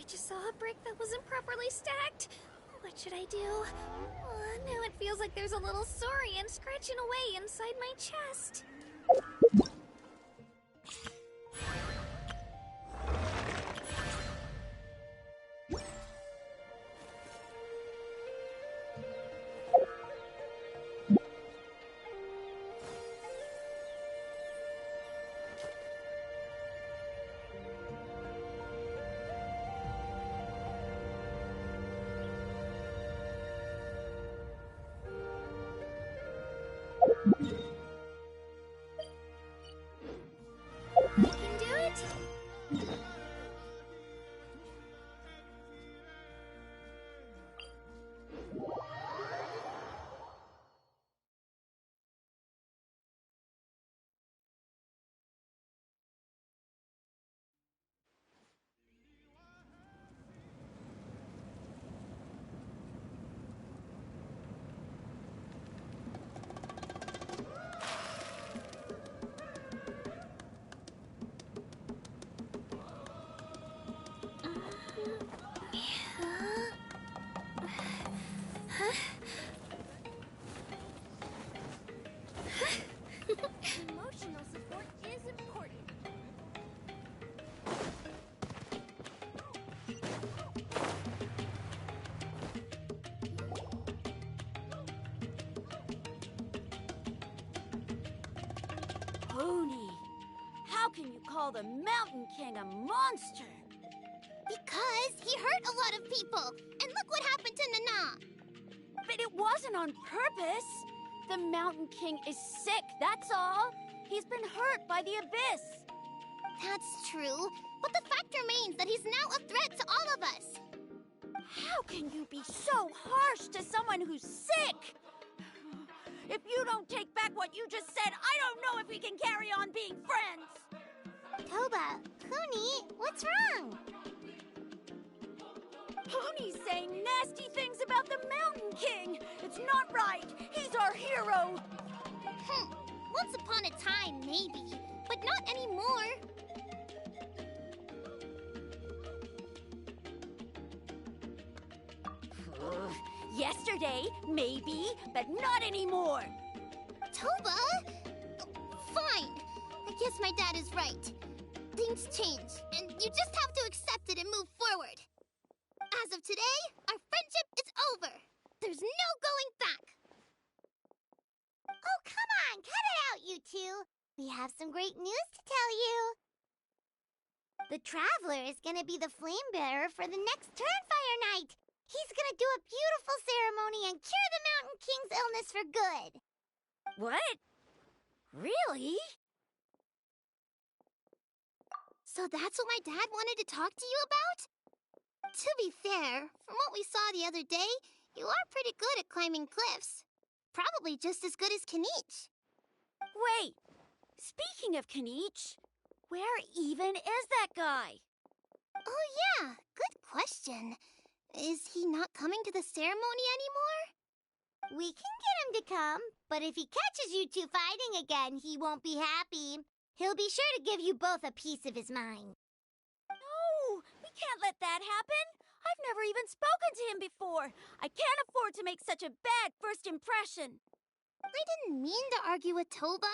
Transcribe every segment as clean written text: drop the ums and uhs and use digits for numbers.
I just saw a brick that wasn't properly stacked. What should I do? Now it feels like there's a little saurian scratching away inside my chest. I can do it! Emotional support is important. Pony, how can you call the Mountain King a monster? Because he hurt a lot of people. And look what happened to Nana. But it wasn't on purpose. The Mountain King is sick, that's all. He's been hurt by the abyss. That's true. But the fact remains that he's now a threat to all of us. How can you be so harsh to someone who's sick? If you don't take back what you just said, I don't know if we can carry on being friends. Toba, Kuni, what's wrong? Pony's saying nasty things about the Mountain King. It's not right. He's our hero. Once upon a time, maybe. But not anymore. Yesterday, maybe, but not anymore. Toba? Fine. I guess my dad is right. Things change, and you just have to accept it and move forward. As of today, our friendship is over. There's no going back. Oh, come on, cut it out, you two. We have some great news to tell you. The Traveler is gonna be the flame bearer for the next Turnfire Night. He's gonna do a beautiful ceremony and cure the Mountain King's illness for good. What? Really? So that's what my dad wanted to talk to you about? To be fair, from what we saw the other day, you are pretty good at climbing cliffs. Probably just as good as Kanich. Wait, speaking of Kanich, where even is that guy? Oh yeah, good question. Is he not coming to the ceremony anymore? We can get him to come, but if he catches you two fighting again, he won't be happy. He'll be sure to give you both a piece of his mind. No, we can't let that happen. I've never even spoken to him before. I can't afford to make such a bad first impression. I didn't mean to argue with Toba.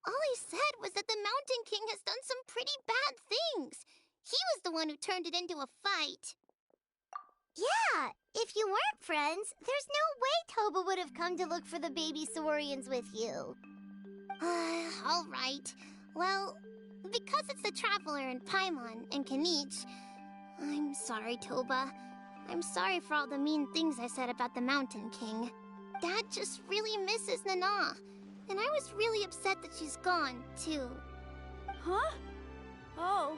All I said was that the Mountain King has done some pretty bad things. He was the one who turned it into a fight. Yeah, if you weren't friends, there's no way Toba would have come to look for the baby saurians with you. All right. Well, because it's the Traveler and Paimon and Kanich, I'm sorry, Toba. I'm sorry for all the mean things I said about the Mountain King. Dad just really misses Nana, and I was really upset that she's gone, too. Huh? Oh.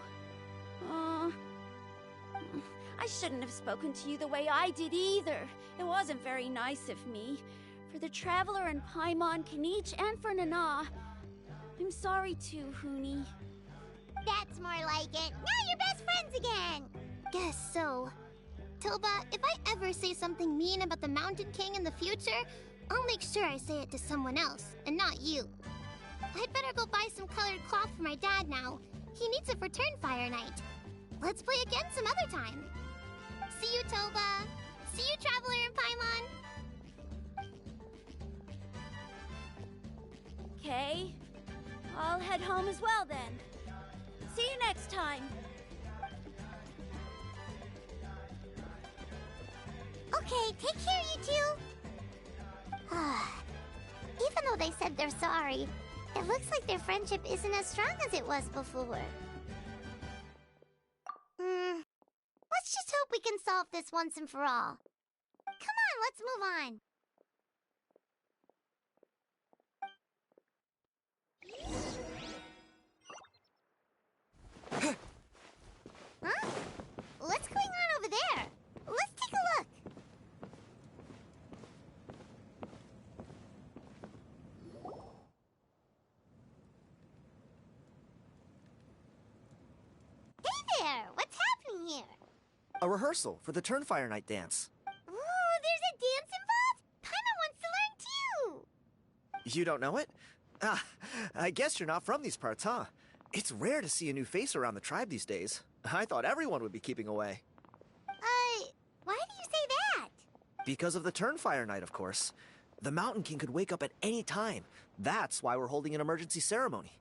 I shouldn't have spoken to you the way I did either. It wasn't very nice of me. For the Traveler and Paimon, Kanich, and for Nana. I'm sorry too, Huni. That's more like it. Now you're best friends again. Guess so. Toba, if I ever say something mean about the Mountain King in the future, I'll make sure I say it to someone else, and not you. I'd better go buy some colored cloth for my dad now. He needs it for Turnfire Night. Let's play again some other time. See you, Toba. See you, Traveler and Paimon. Okay. I'll head home as well then. See you next time. Okay, take care, you two. Even though they said they're sorry, it looks like their friendship isn't as strong as it was before. Let's just hope we can solve this once and for all. Come on, let's move on. Huh? What's going on over there? Let's take a look. Hey there! What's happening here? A rehearsal for the Turnfire Night dance. Ooh, there's a dance involved? Paimon wants to learn too! You don't know it? Ah, I guess you're not from these parts, huh? It's rare to see a new face around the tribe these days. I thought everyone would be keeping away. Why do you say that? Because of the Turnfire Night, of course. The Mountain King could wake up at any time. That's why we're holding an emergency ceremony.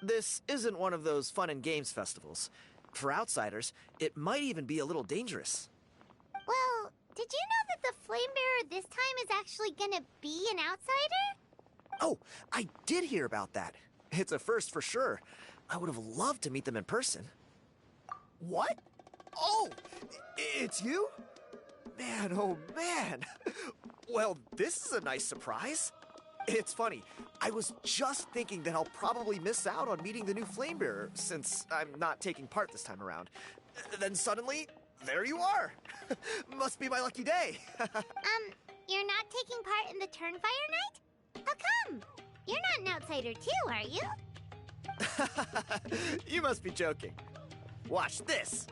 This isn't one of those fun and games festivals. For outsiders, it might even be a little dangerous. Well, did you know that the Flame Bearer this time is actually gonna be an outsider? Oh, I did hear about that. It's a first for sure. I would have loved to meet them in person. What? Oh, it's you? Man, oh man. Well, this is a nice surprise. It's funny, I was just thinking that I'll probably miss out on meeting the new Flamebearer since I'm not taking part this time around. Then suddenly, there you are. Must be my lucky day. You're not taking part in the Turnfire Night? How come? You're not an outsider too, are you? You must be joking. Watch this.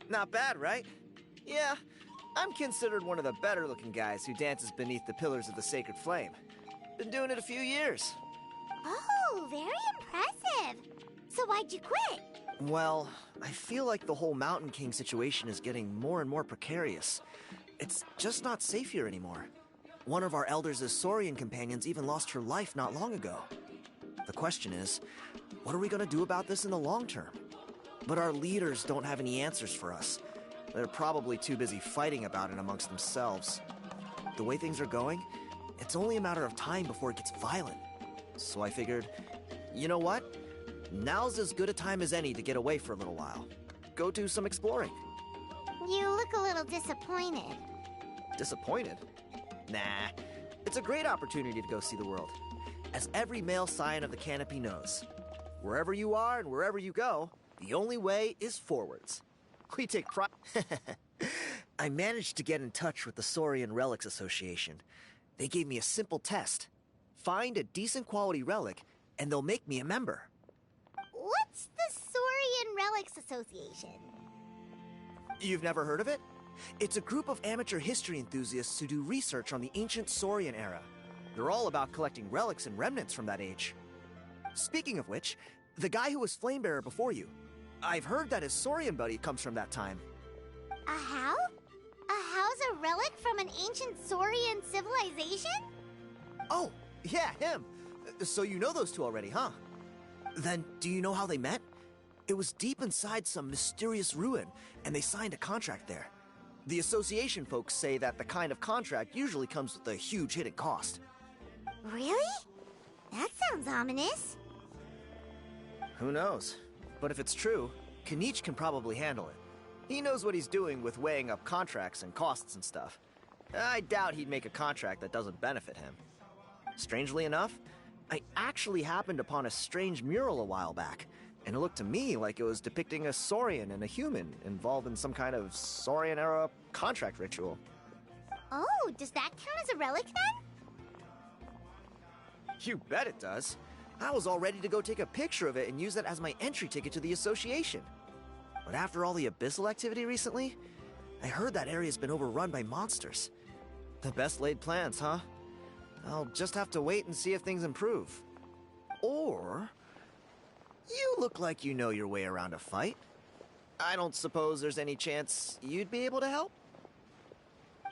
Not bad, right? Yeah, I'm considered one of the better-looking guys who dances beneath the pillars of the sacred flame. Been doing it a few years. Oh, very impressive. So why'd you quit? Well, I feel like the whole Mountain King situation is getting more and more precarious. It's just not safe here anymore. One of our elders' Saurian companions even lost her life not long ago. The question is, what are we going to do about this in the long term? But our leaders don't have any answers for us. They're probably too busy fighting about it amongst themselves. The way things are going, it's only a matter of time before it gets violent. So I figured, you know what? Now's as good a time as any to get away for a little while. Go do some exploring. You look a little disappointed. Disappointed? Nah, it's a great opportunity to go see the world. As every male scion of the canopy knows, wherever you are and wherever you go, the only way is forwards. We take pride. I managed to get in touch with the Saurian Relics Association. They gave me a simple test. Find a decent quality relic, and they'll make me a member. What's the Saurian Relics Association? You've never heard of it? It's a group of amateur history enthusiasts who do research on the ancient Saurian era. They're all about collecting relics and remnants from that age. Speaking of which, the guy who was Flamebearer before you, I've heard that his Saurian buddy comes from that time. A how? A how's a relic from an ancient Saurian civilization? Oh, yeah, him. So you know those two already, huh? Then, do you know how they met? It was deep inside some mysterious ruin, and they signed a contract there. The association folks say that the kind of contract usually comes with a huge hidden cost. Really? That sounds ominous. Who knows? But if it's true, Kanich can probably handle it. He knows what he's doing with weighing up contracts and costs and stuff. I doubt he'd make a contract that doesn't benefit him. Strangely enough, I actually happened upon a strange mural a while back, and it looked to me like it was depicting a Saurian and a human involved in some kind of Saurian-era contract ritual. Oh, does that count as a relic then? You bet it does. I was all ready to go take a picture of it and use it as my entry ticket to the association. But after all the abyssal activity recently, I heard that area's been overrun by monsters. The best laid plans, huh? I'll just have to wait and see if things improve. Or... you look like you know your way around a fight. I don't suppose there's any chance you'd be able to help?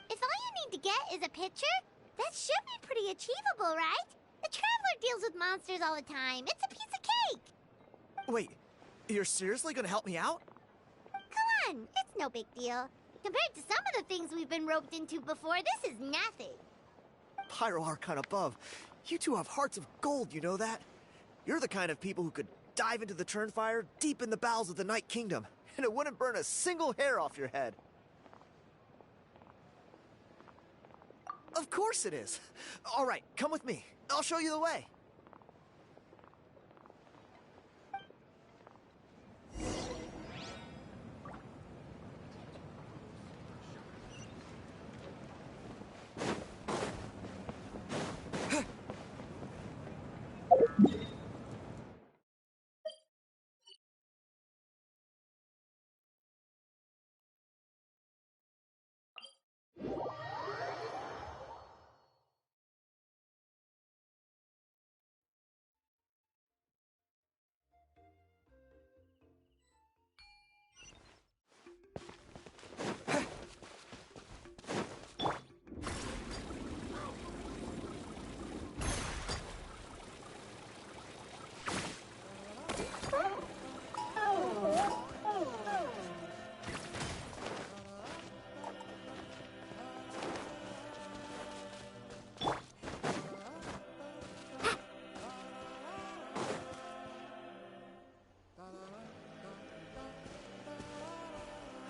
If all you need to get is a picture, that should be pretty achievable, right? The Traveler deals with monsters all the time. It's a piece of cake. Wait, you're seriously gonna help me out? Come on, it's no big deal. Compared to some of the things we've been roped into before, this is nothing. Pyro Archon above, you two have hearts of gold, you know that? You're the kind of people who could dive into the Turnfire deep in the bowels of the Night Kingdom, and it wouldn't burn a single hair off your head. Of course it is. All right, come with me. I'll show you the way.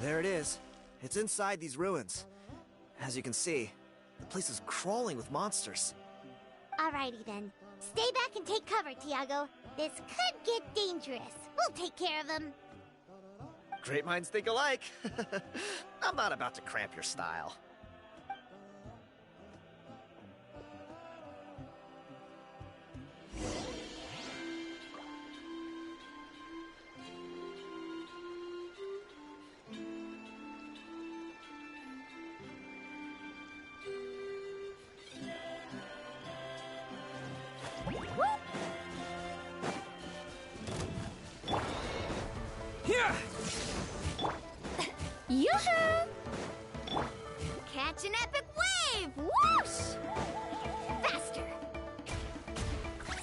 There it is. It's inside these ruins. As you can see, the place is crawling with monsters. Alrighty then. Stay back and take cover, Tiago. This could get dangerous. We'll take care of him. Great minds think alike. I'm not about to cramp your style. Yoo-hoo! Catch an epic wave! Whoosh! Faster!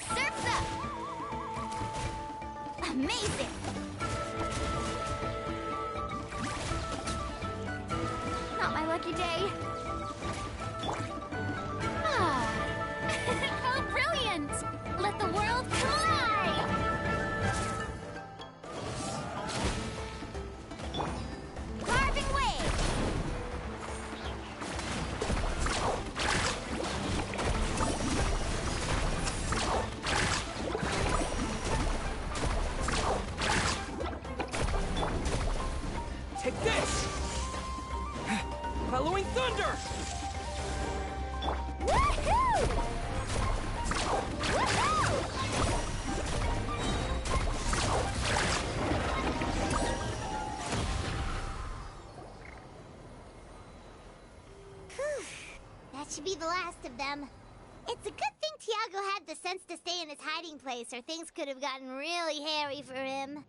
Surf's up! Amazing! Not my lucky day. Ah. How brilliant! Let the world collide! Carving wave! Take this! Bellowing thunder! Woohoo! Woohoo! That should be the last of them. It's a good thing Tiago had the sense to stay in his hiding place, or things could have gotten really hairy for him.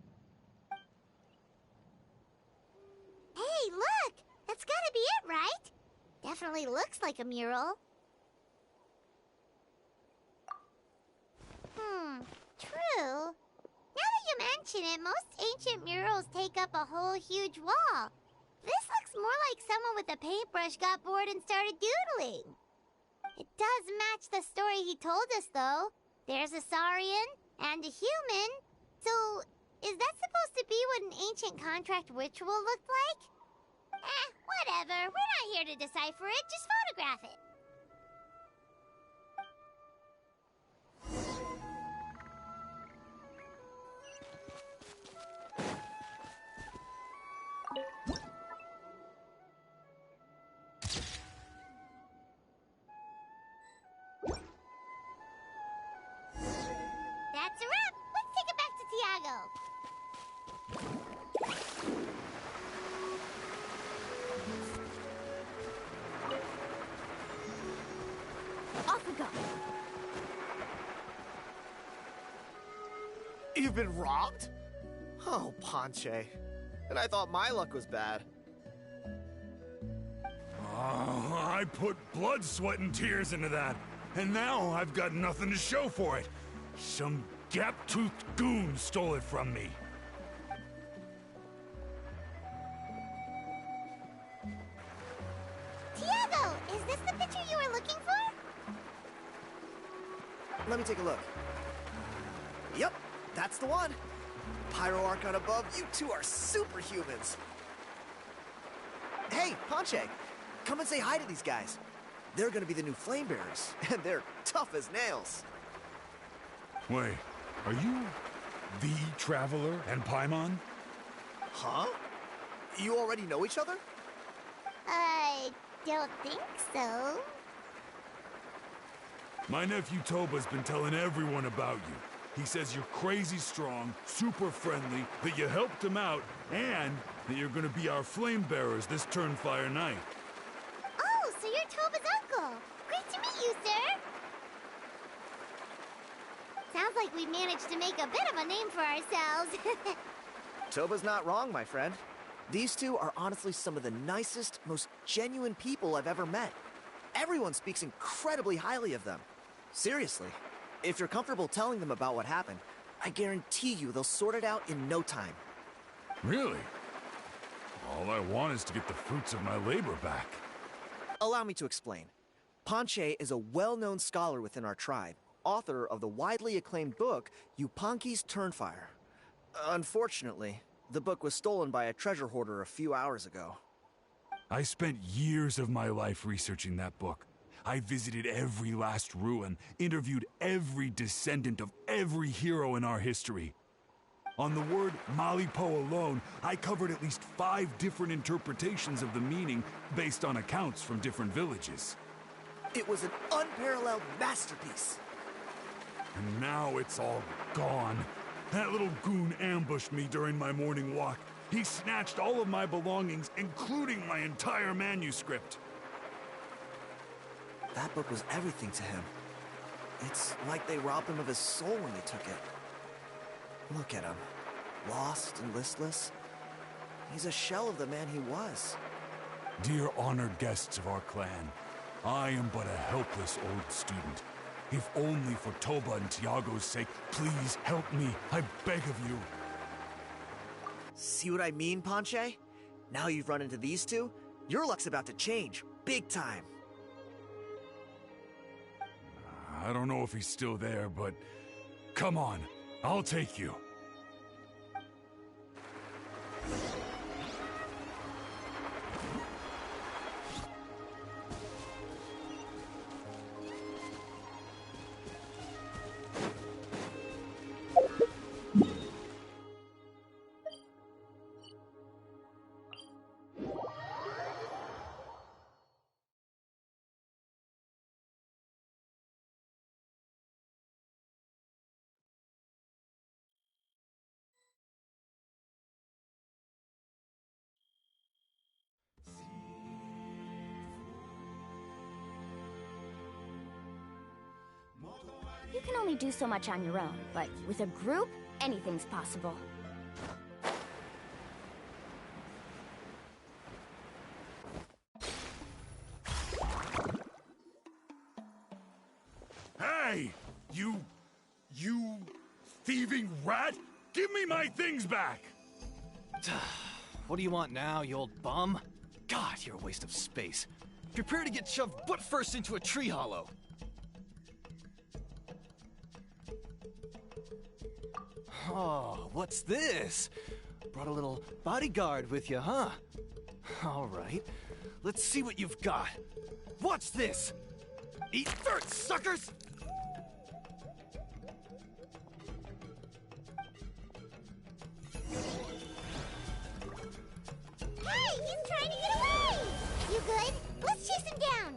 Hey, look! That's gotta be it, right? Definitely looks like a mural. True. Now that you mention it, most ancient murals take up a whole huge wall. This looks more like someone with a paintbrush got bored and started doodling. It does match the story he told us, though. There's a Saurian and a human. So, is that supposed to be what an ancient contract ritual looked like? Whatever. We're not here to decipher it. Just photograph it. That's a wrap. Let's take it back to Tiago. You've been robbed? Oh, Ponche. And I thought my luck was bad. Oh, I put blood, sweat, and tears into that, and now I've got nothing to show for it. Some gap-toothed goon stole it from me. Tiago, is this the picture you were looking for? Let me take a look. Yep, that's the one. Pyro Archon above, you two are superhumans. Hey, Ponche, come and say hi to these guys. They're gonna be the new flame bearers, and they're tough as nails. Wait, are you the Traveler and Paimon? Huh? You already know each other? I don't think so. My nephew Toba's been telling everyone about you. He says you're crazy strong, super friendly, that you helped him out, and that you're gonna be our flame bearers this Turnfire night. Oh, so you're Toba's uncle. Great to meet you, sir. Sounds like we managed to make a bit of a name for ourselves. Toba's not wrong, my friend. These two are honestly some of the nicest, most genuine people I've ever met. Everyone speaks incredibly highly of them. Seriously, if you're comfortable telling them about what happened, I guarantee you they'll sort it out in no time. Really? All I want is to get the fruits of my labor back. Allow me to explain. Ponche is a well-known scholar within our tribe, author of the widely acclaimed book, Yupanqui's Turnfire. Unfortunately, the book was stolen by a treasure hoarder a few hours ago. I spent years of my life researching that book. I visited every last ruin, interviewed every descendant of every hero in our history. On the word Malipo alone, I covered at least 5 different interpretations of the meaning based on accounts from different villages. It was an unparalleled masterpiece. And now it's all gone. That little goon ambushed me during my morning walk. He snatched all of my belongings, including my entire manuscript. That book was everything to him. It's like they robbed him of his soul when they took it. Look at him. Lost and listless. He's a shell of the man he was. Dear honored guests of our clan, I am but a helpless old student. If only for Toba and Tiago's sake, please help me. I beg of you. See what I mean, Ponche? Now you've run into these two, your luck's about to change. Big time. I don't know if he's still there, but come on, I'll take you. You can only do so much on your own, but with a group, anything's possible. Hey! You thieving rat! Give me my things back! What do you want now, you old bum? God, you're a waste of space. Prepare to get shoved butt first into a tree hollow. Oh, what's this? Brought a little bodyguard with you, huh? All right, let's see what you've got. What's this? Eat dirt, suckers! Hey, he's trying to get away! You good? Let's chase him down!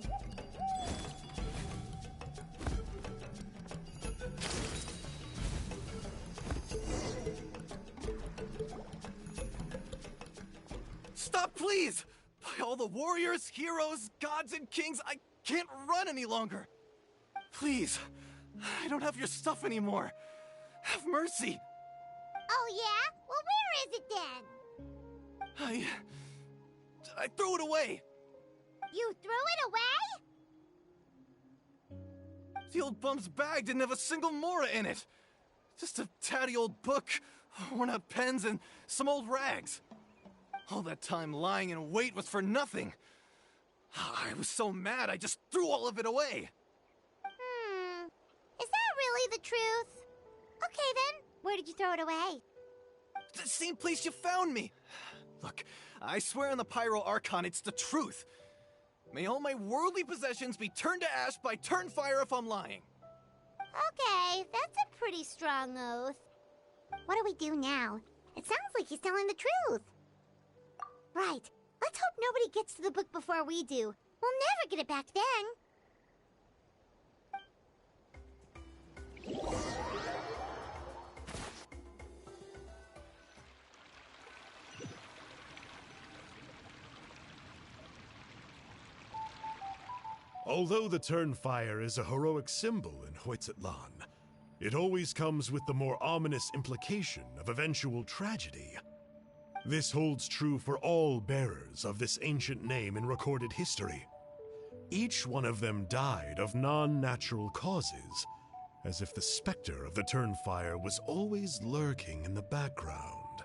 Stop, please! By all the warriors, heroes, gods, and kings, I can't run any longer. Please, I don't have your stuff anymore. Have mercy. Oh, yeah? Well, where is it then? I threw it away! You threw it away? The old bum's bag didn't have a single mora in it! Just a tatty old book, worn out pens, and some old rags. All that time lying in wait was for nothing. I was so mad, I just threw all of it away. Is that really the truth? Okay then, where did you throw it away? The same place you found me. Look, I swear on the Pyro Archon it's the truth. May all my worldly possessions be turned to ash by Turnfire if I'm lying. Okay, that's a pretty strong oath. What do we do now? It sounds like he's telling the truth. Right. Let's hope nobody gets to the book before we do. We'll never get it back then. Although the Turnfire is a heroic symbol in Hoytzatlan, it always comes with the more ominous implication of eventual tragedy. This holds true for all bearers of this ancient name in recorded history. Each one of them died of non-natural causes, as if the specter of the Turnfire was always lurking in the background.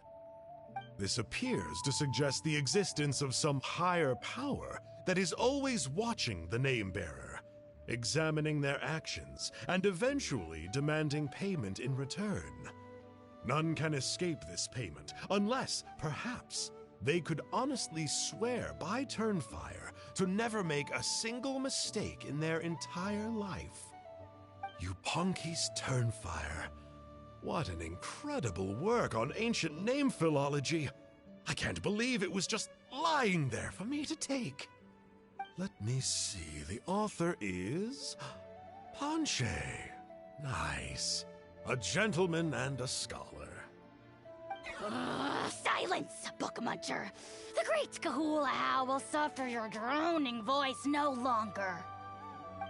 This appears to suggest the existence of some higher power that is always watching the name-bearer, examining their actions, and eventually demanding payment in return. None can escape this payment, unless, perhaps, they could honestly swear by Turnfire to never make a single mistake in their entire life. Yuponki's Turnfire. What an incredible work on ancient name philology. I can't believe it was just lying there for me to take. Let me see, the author is Ponche. Nice. A gentleman and a scholar. Silence, book muncher. The great Kahula will suffer your droning voice no longer.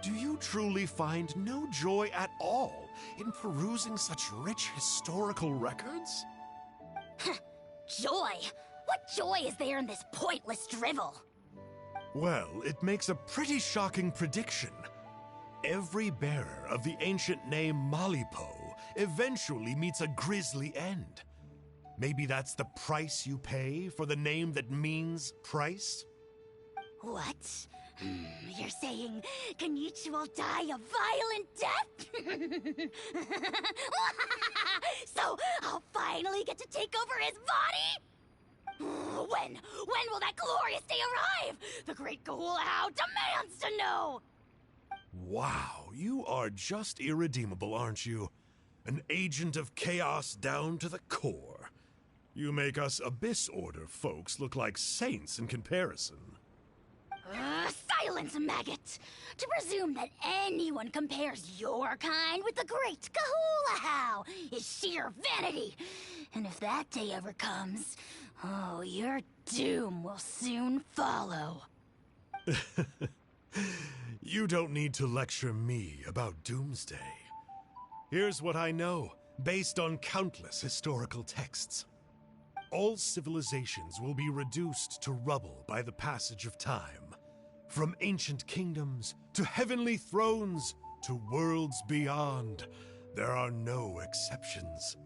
Do you truly find no joy at all in perusing such rich historical records? Joy? What joy is there in this pointless drivel? Well, it makes a pretty shocking prediction. Every bearer of the ancient name Malipo eventually meets a grisly end. Maybe that's the price you pay for the name that means price? What? You're saying Kenichi will die a violent death? So I'll finally get to take over his body? When will that glorious day arrive? The great Kahula demands to know! Wow, you are just irredeemable, aren't you? An agent of chaos down to the core. You make us Abyss Order folks look like saints in comparison. Silence, maggot! To presume that anyone compares your kind with the great Kahula is sheer vanity. And if that day ever comes, oh, your doom will soon follow. You don't need to lecture me about Doomsday. Here's what I know, based on countless historical texts. All civilizations will be reduced to rubble by the passage of time. From ancient kingdoms, to heavenly thrones, to worlds beyond, there are no exceptions.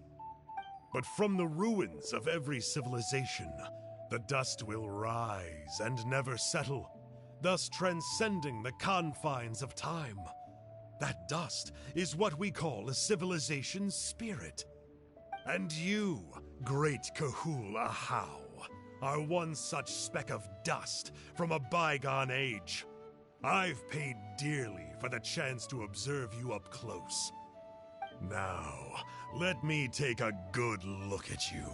But from the ruins of every civilization, the dust will rise and never settle, thus transcending the confines of time. That dust is what we call a civilization's spirit. And you, great Kahula How, are one such speck of dust from a bygone age. I've paid dearly for the chance to observe you up close. Now, let me take a good look at you.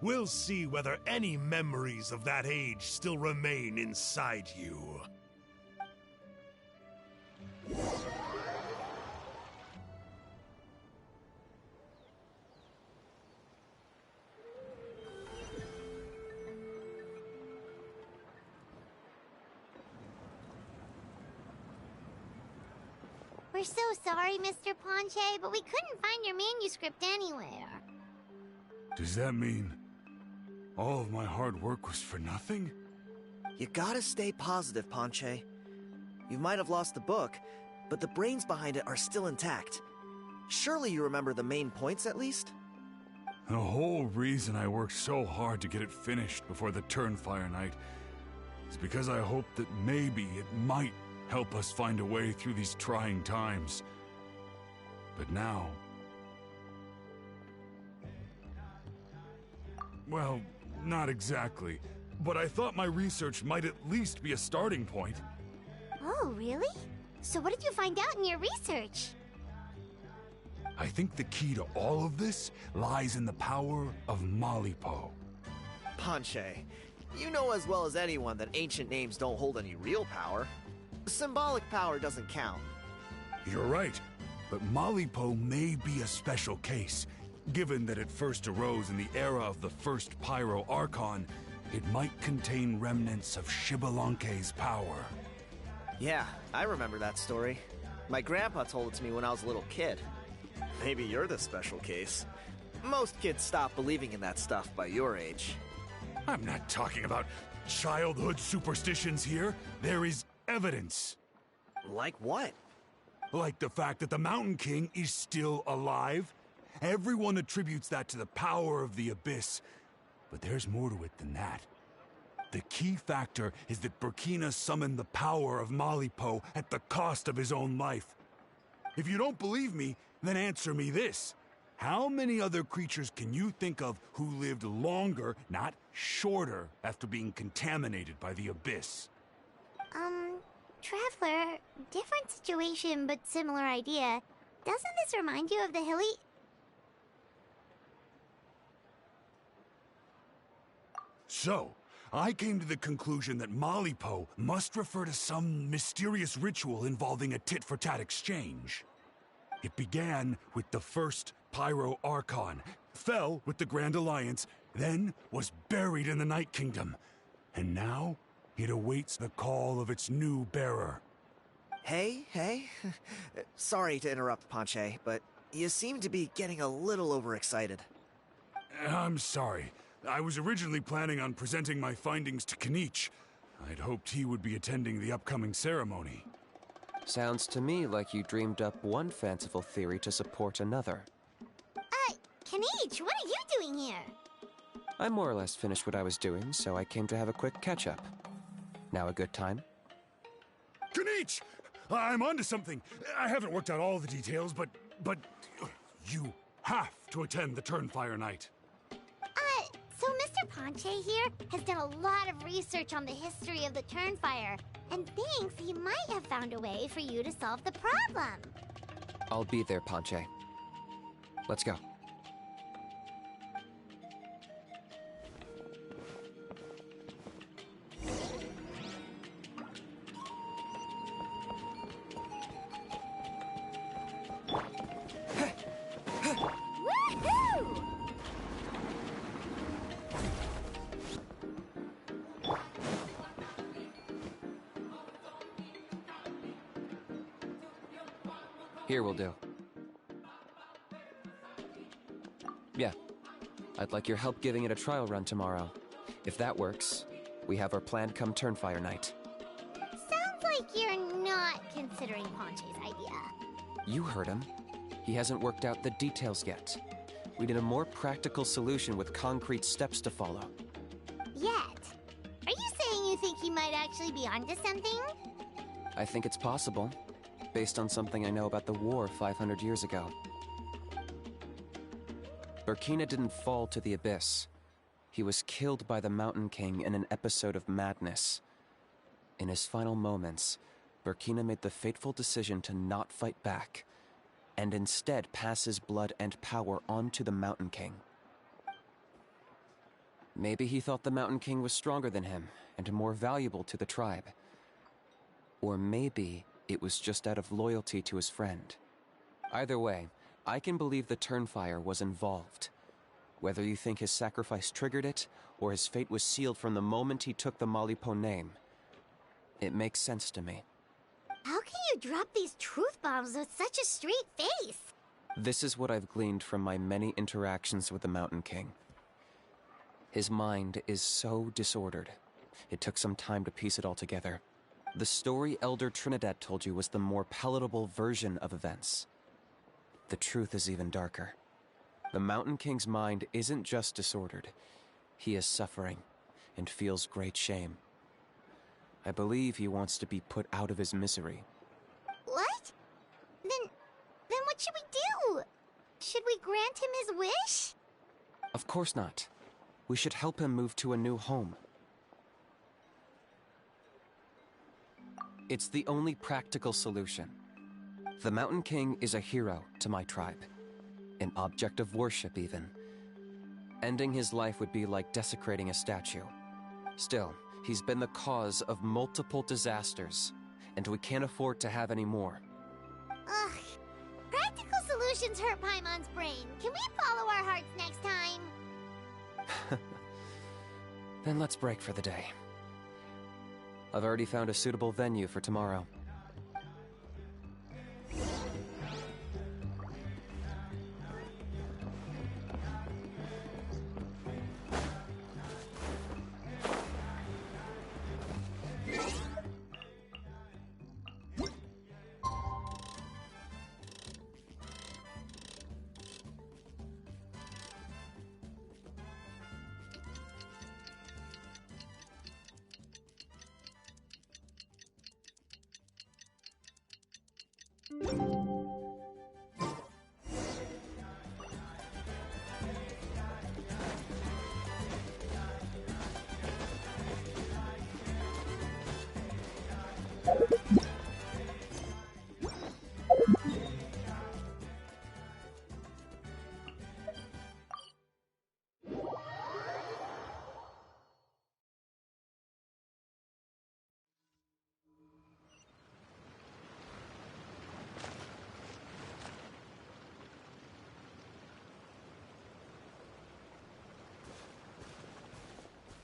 We'll see whether any memories of that age still remain inside you. We're so sorry, Mr. Ponche, but we couldn't find your manuscript anywhere. Does that mean all of my hard work was for nothing? You gotta stay positive, Ponche. You might have lost the book, but the brains behind it are still intact. Surely you remember the main points at least? The whole reason I worked so hard to get it finished before the Turnfire Night is because I hoped that maybe it might help us find a way through these trying times. But now... well, not exactly. But I thought my research might at least be a starting point. Oh, really? So what did you find out in your research? I think the key to all of this lies in the power of Malipo. Ponche, you know as well as anyone that ancient names don't hold any real power. Symbolic power doesn't count. You're right, but Malipo may be a special case. Given that it first arose in the era of the first Pyro Archon, it might contain remnants of Xbalanque's power. Yeah, I remember that story. My grandpa told it to me when I was a little kid. Maybe you're the special case. Most kids stop believing in that stuff by your age. I'm not talking about childhood superstitions here. There is evidence. Like what? Like the fact that the Mountain King is still alive. Everyone attributes that to the power of the Abyss. But there's more to it than that. The key factor is that Burkina summoned the power of Malipo at the cost of his own life. If you don't believe me, then answer me this. How many other creatures can you think of who lived longer, not shorter, after being contaminated by the Abyss? Traveler, different situation but similar idea. Doesn't this remind you of the hilly... So, I came to the conclusion that Malipo must refer to some mysterious ritual involving a tit-for-tat exchange. It began with the first Pyro Archon, fell with the Grand Alliance, then was buried in the Night Kingdom. And now, it awaits the call of its new bearer. Hey. Sorry to interrupt, Ponche, but you seem to be getting a little overexcited. I'm sorry. I was originally planning on presenting my findings to Kinich. I'd hoped he would be attending the upcoming ceremony. Sounds to me like you dreamed up one fanciful theory to support another. Kinich, what are you doing here? I more or less finished what I was doing, so I came to have a quick catch-up. Now a good time? Kinich! I'm onto something. I haven't worked out all the details, but you have to attend the Turnfire Night. So Mr. Ponche here has done a lot of research on the history of the Turnfire, and thinks he might have found a way for you to solve the problem. I'll be there, Ponche. Let's go. Woohoo! Here will do. Yeah. I'd like your help giving it a trial run tomorrow. If that works, we have our plan come Turnfire Night. Sounds like you're not considering Ponche's idea. You heard him. He hasn't worked out the details yet. We need a more practical solution with concrete steps to follow. Yet. Are you saying you think he might actually be onto something? I think it's possible, based on something I know about the war 500 years ago. Burkina didn't fall to the Abyss. He was killed by the Mountain King in an episode of madness. In his final moments, Burkina made the fateful decision to not fight back, and instead pass his blood and power on to the Mountain King. Maybe he thought the Mountain King was stronger than him, and more valuable to the tribe. Or maybe it was just out of loyalty to his friend. Either way, I can believe the Turnfire was involved. Whether you think his sacrifice triggered it, or his fate was sealed from the moment he took the Malipo name, it makes sense to me. How can you drop these truth bombs with such a straight face? This is what I've gleaned from my many interactions with the Mountain King. His mind is so disordered. It took some time to piece it all together. The story Elder Trinidad told you was the more palatable version of events. The truth is even darker. The Mountain King's mind isn't just disordered. He is suffering and feels great shame. I believe he wants to be put out of his misery. What? Then what should we do? Should we grant him his wish? Of course not. We should help him move to a new home. It's the only practical solution. The Mountain King is a hero to my tribe. An object of worship, even. Ending his life would be like desecrating a statue. Still, he's been the cause of multiple disasters, and we can't afford to have any more. Ugh. Practical solutions hurt Paimon's brain. Can we follow our hearts next time? Then let's break for the day. I've already found a suitable venue for tomorrow.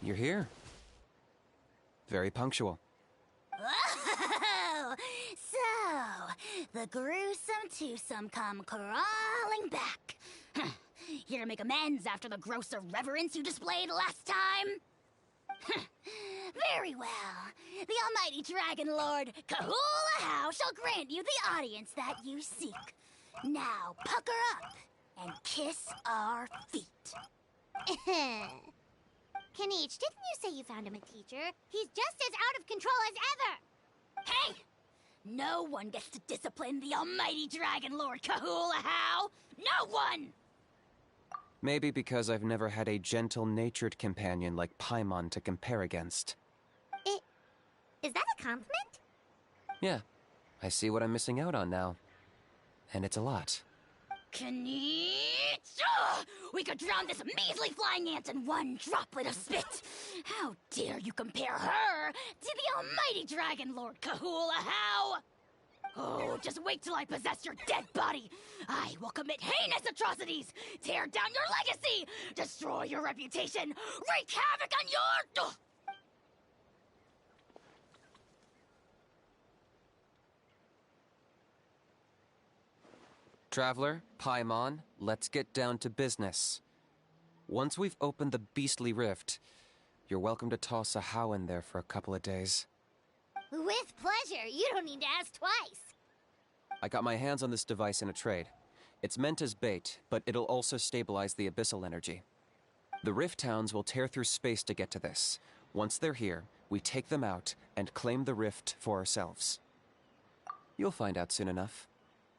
You're here. Very punctual. Oh, so the gruesome twosome come crawling back. Here to make amends after the gross irreverence you displayed last time? Very well. The almighty Dragon Lord, Kahula How, shall grant you the audience that you seek. Now pucker up and kiss our feet. Kanichi, didn't you say you found him a teacher? He's just as out of control as ever! Hey! No one gets to discipline the almighty Dragon Lord Kahula How! No one! Maybe because I've never had a gentle-natured companion like Paimon to compare against. Is that a compliment? Yeah, I see what I'm missing out on now. And it's a lot. Kanichi! We could drown this measly flying ant in one droplet of spit! How dare you compare her to the almighty Dragon Lord Kahula How! Oh, just wait till I possess your dead body! I will commit heinous atrocities! Tear down your legacy! Destroy your reputation! Wreak havoc on your... Traveler, Paimon, let's get down to business. Once we've opened the beastly rift, you're welcome to toss a How in there for a couple of days. With pleasure. You don't need to ask twice. I got my hands on this device in a trade. It's meant as bait, but it'll also stabilize the abyssal energy. The rift towns will tear through space to get to this. Once they're here, we take them out and claim the rift for ourselves. You'll find out soon enough.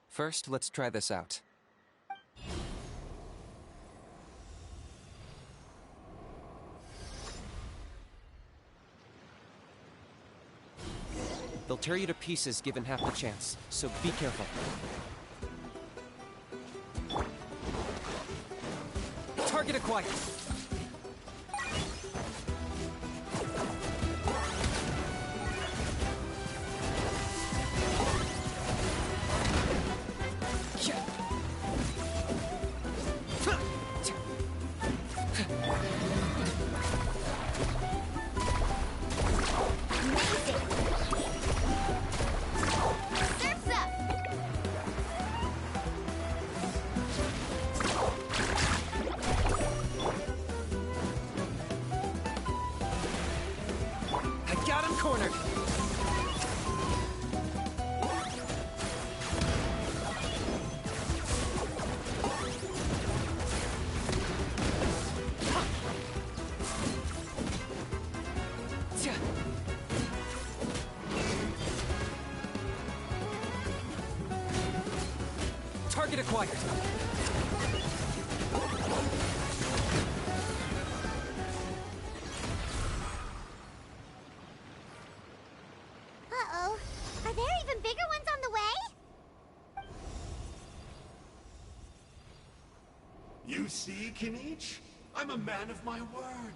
First, let's try this out. They'll tear you to pieces given half the chance, so be careful. Target acquired! cornered! Target acquired. Uh-oh. Are there even bigger ones on the way? You see, Kinich? I'm a man of my word.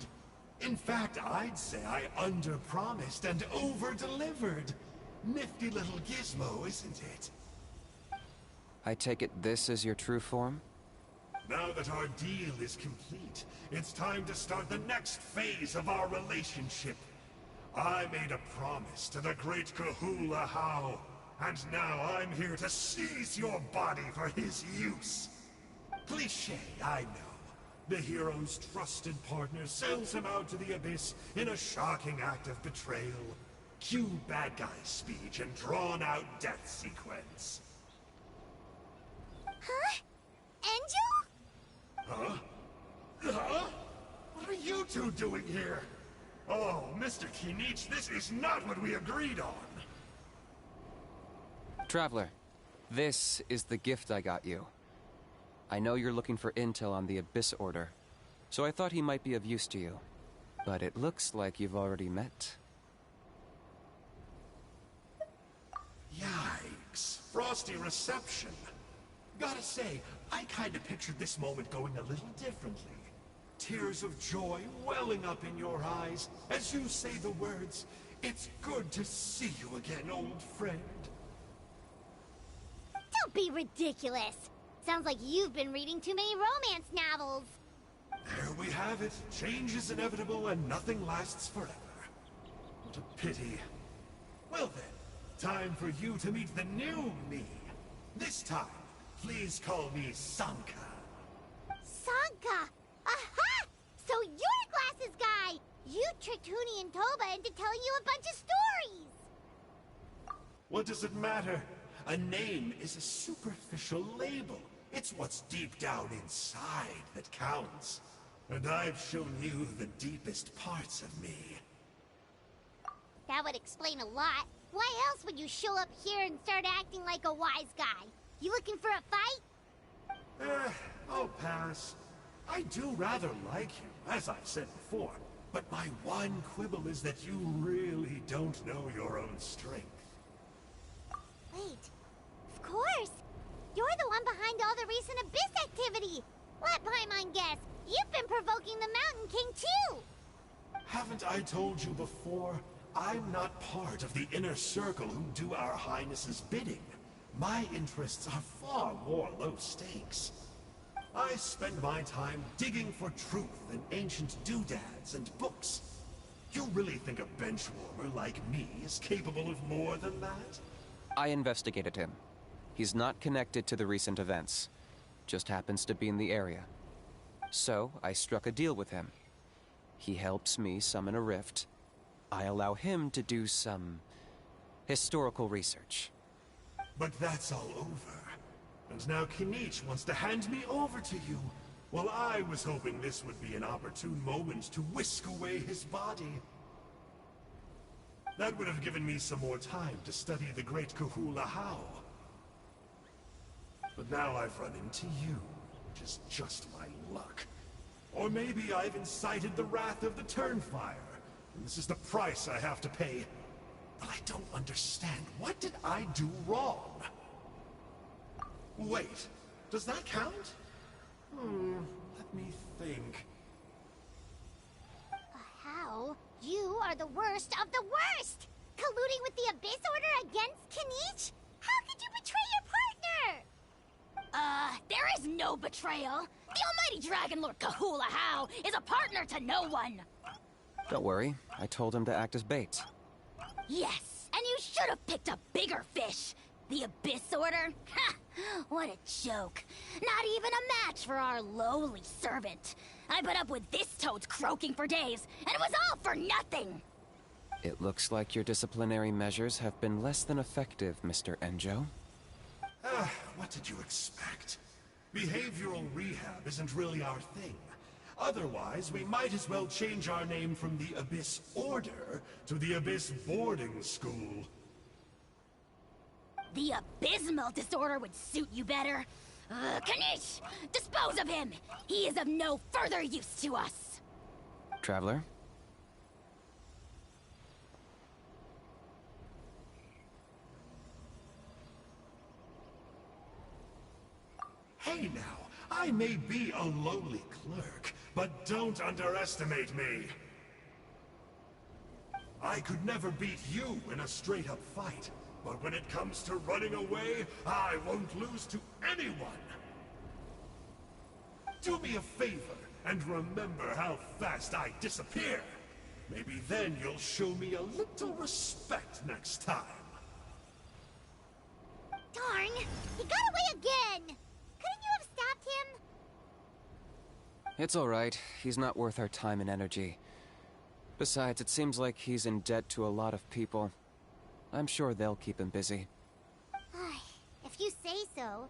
In fact, I'd say I under-promised and over-delivered. Nifty little gizmo, isn't it? I take it this is your true form? Now that our deal is complete, it's time to start the next phase of our relationship. I made a promise to the great Kahula How, and now I'm here to seize your body for his use. Cliché, I know. The hero's trusted partner sells him out to the abyss in a shocking act of betrayal. Cue bad guy speech and drawn-out death sequence. Huh? Angel? Huh? Huh? What are you two doing here? Oh, Mr. Kinich, this is not what we agreed on. Traveler, this is the gift I got you. I know you're looking for intel on the Abyss Order, so I thought he might be of use to you. But it looks like you've already met. Yikes. Frosty reception. Gotta say, I kinda pictured this moment going a little differently. Tears of joy welling up in your eyes as you say the words, "It's good to see you again, old friend." Don't be ridiculous. Sounds like you've been reading too many romance novels. There we have it. Change is inevitable and nothing lasts forever. What a pity. Well then, time for you to meet the new me. This time, please call me Sanka. Sanka! Aha! So you're Glasses Guy! You tricked Huni and Toba into telling you a bunch of stories! What does it matter? A name is a superficial label. It's what's deep down inside that counts. And I've shown you the deepest parts of me. That would explain a lot. Why else would you show up here and start acting like a wise guy? You looking for a fight? I'll pass. I do rather like you, as I've said before. But my one quibble is that you really don't know your own strength. Wait. Of course! You're the one behind all the recent Abyss activity! Let Paimon guess, you've been provoking the Mountain King too! Haven't I told you before? I'm not part of the inner circle who do our Highness's bidding. My interests are far more low stakes. I spend my time digging for truth in ancient doodads and books. You really think a benchwarmer like me is capable of more than that? I investigated him. He's not connected to the recent events. Just happens to be in the area. So, I struck a deal with him. He helps me summon a rift. I allow him to do some historical research. But that's all over. And now Kinich wants to hand me over to you. Well, I was hoping this would be an opportune moment to whisk away his body. That would have given me some more time to study the great Kahula How. But now I've run into you, which is just my luck. Or maybe I've incited the wrath of the Turnfire, and this is the price I have to pay. But I don't understand. What did I do wrong? Wait, does that count? Let me think. How? You are the worst of the worst! Colluding with the Abyss Order against Kinich? How could you betray your partner? There is no betrayal. The almighty Dragon Lord Kahula How is a partner to no one. Don't worry, I told him to act as bait. Yes, and you should have picked a bigger fish. The Abyss Order? Ha! What a joke. Not even a match for our lowly servant. I put up with this toad's croaking for days, and it was all for nothing. It looks like your disciplinary measures have been less than effective, Mr. Enjo. What did you expect? Behavioral rehab isn't really our thing. Otherwise, we might as well change our name from the Abyss Order to the Abyss Boarding School. The abysmal disorder would suit you better. Kanish! Dispose of him! He is of no further use to us! Traveler? Hey now, I may be a lowly clerk, but don't underestimate me. I could never beat you in a straight-up fight, but when it comes to running away, I won't lose to anyone. Do me a favor, and remember how fast I disappear. Maybe then you'll show me a little respect next time. Darn! He got away again! Couldn't you have stopped him? It's alright. He's not worth our time and energy. Besides, it seems like he's in debt to a lot of people. I'm sure they'll keep him busy. If you say so.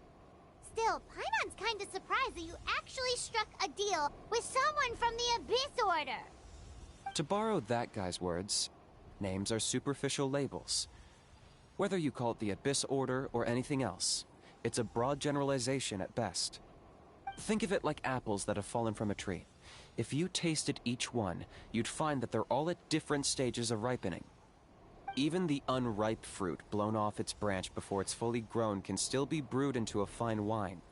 Still, Paimon's kinda surprised that you actually struck a deal with someone from the Abyss Order. To borrow that guy's words, names are superficial labels. Whether you call it the Abyss Order or anything else, it's a broad generalization at best. Think of it like apples that have fallen from a tree. If you tasted each one, you'd find that they're all at different stages of ripening. Even the unripe fruit blown off its branch before it's fully grown can still be brewed into a fine wine.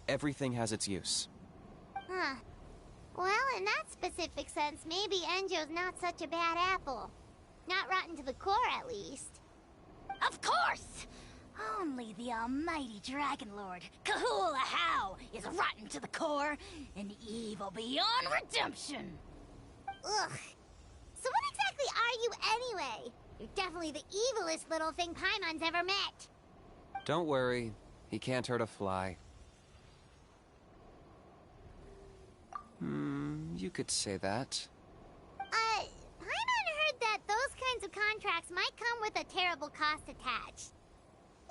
Everything has its use. Huh. Well, in that specific sense, maybe Enjo's not such a bad apple. Not rotten to the core, at least. Of course! Only the almighty Dragon Lord, Kahula How, is rotten to the core and evil beyond redemption. Ugh. So what exactly are you anyway? You're definitely the evilest little thing Paimon's ever met. Don't worry, he can't hurt a fly. You could say that. Paimon heard that those kinds of contracts might come with a terrible cost attached.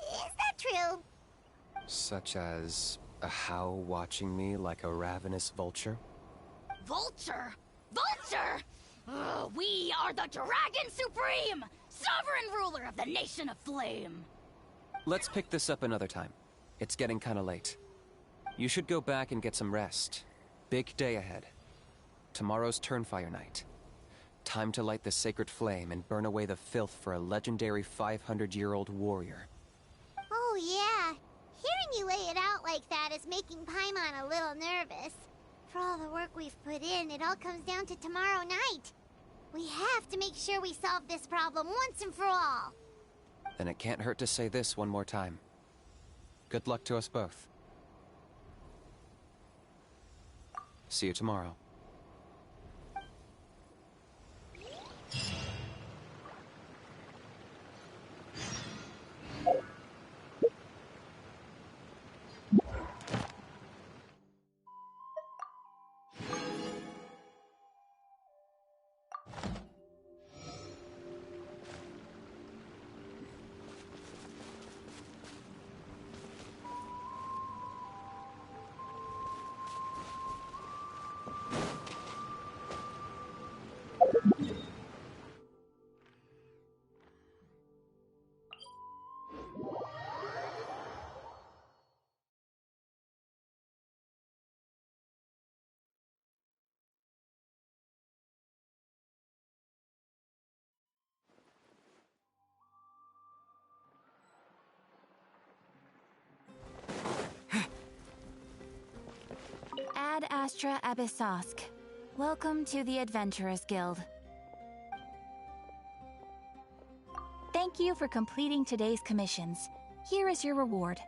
Is that true? Such as a How watching me like a ravenous vulture? Vulture? Vulture! We are the Dragon Supreme! Sovereign ruler of the Nation of Flame! Let's pick this up another time. It's getting kinda late. You should go back and get some rest. Big day ahead. Tomorrow's Turnfire night. Time to light the sacred flame and burn away the filth for a legendary 500-year-old warrior. Oh yeah. Hearing you lay it out like that is making Paimon a little nervous. For all the work we've put in, it all comes down to tomorrow night. We have to make sure we solve this problem once and for all. Then it can't hurt to say this one more time. Good luck to us both. See you tomorrow. Ad Astra Abyssosk. Welcome to the Adventurers Guild. Thank you for completing today's commissions. Here is your reward.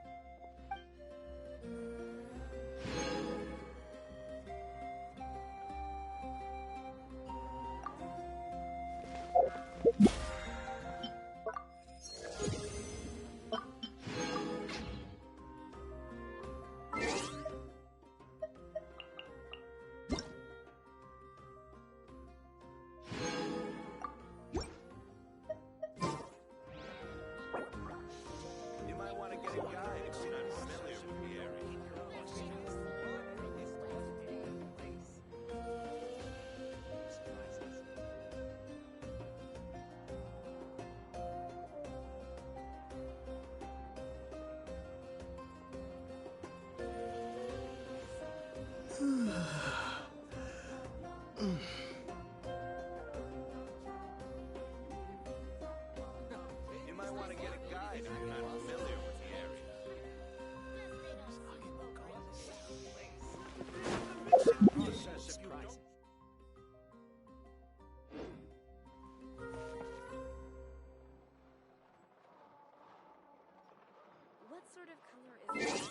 sort of color is this?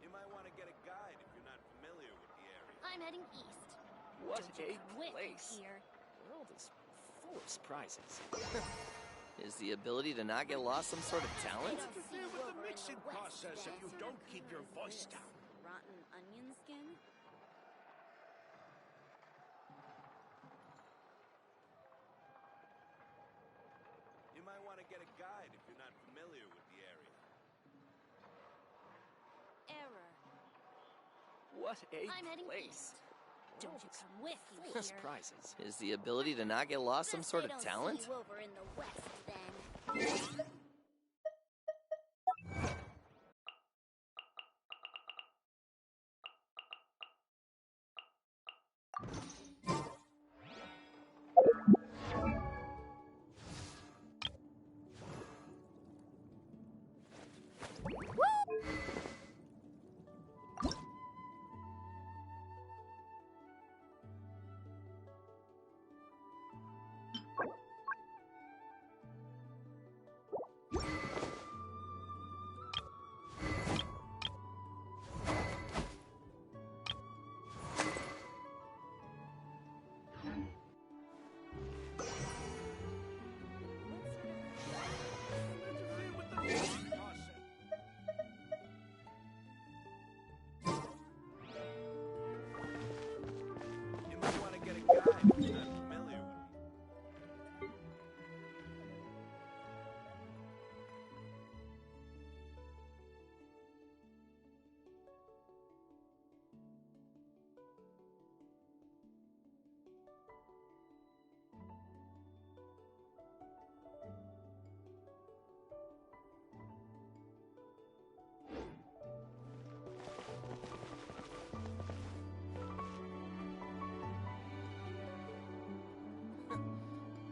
You might want to get a guide if you're not familiar with the area. I'm heading east. What Don't you a quit place. here. The world is full of surprises. Is the ability to not get lost some sort of talent? Interfere with the mixing process if you don't keep your voice down. Rotten onion skin? You might want to get a guide if you're not familiar with the area. Error. What a I'm heading place. east. Don't you come with Full me of here. surprises. Is the ability to not get lost some Best sort they of don't talent? see you over in the west, then. Interfere with the mixing process. You might want to get a guide if you're not familiar with it.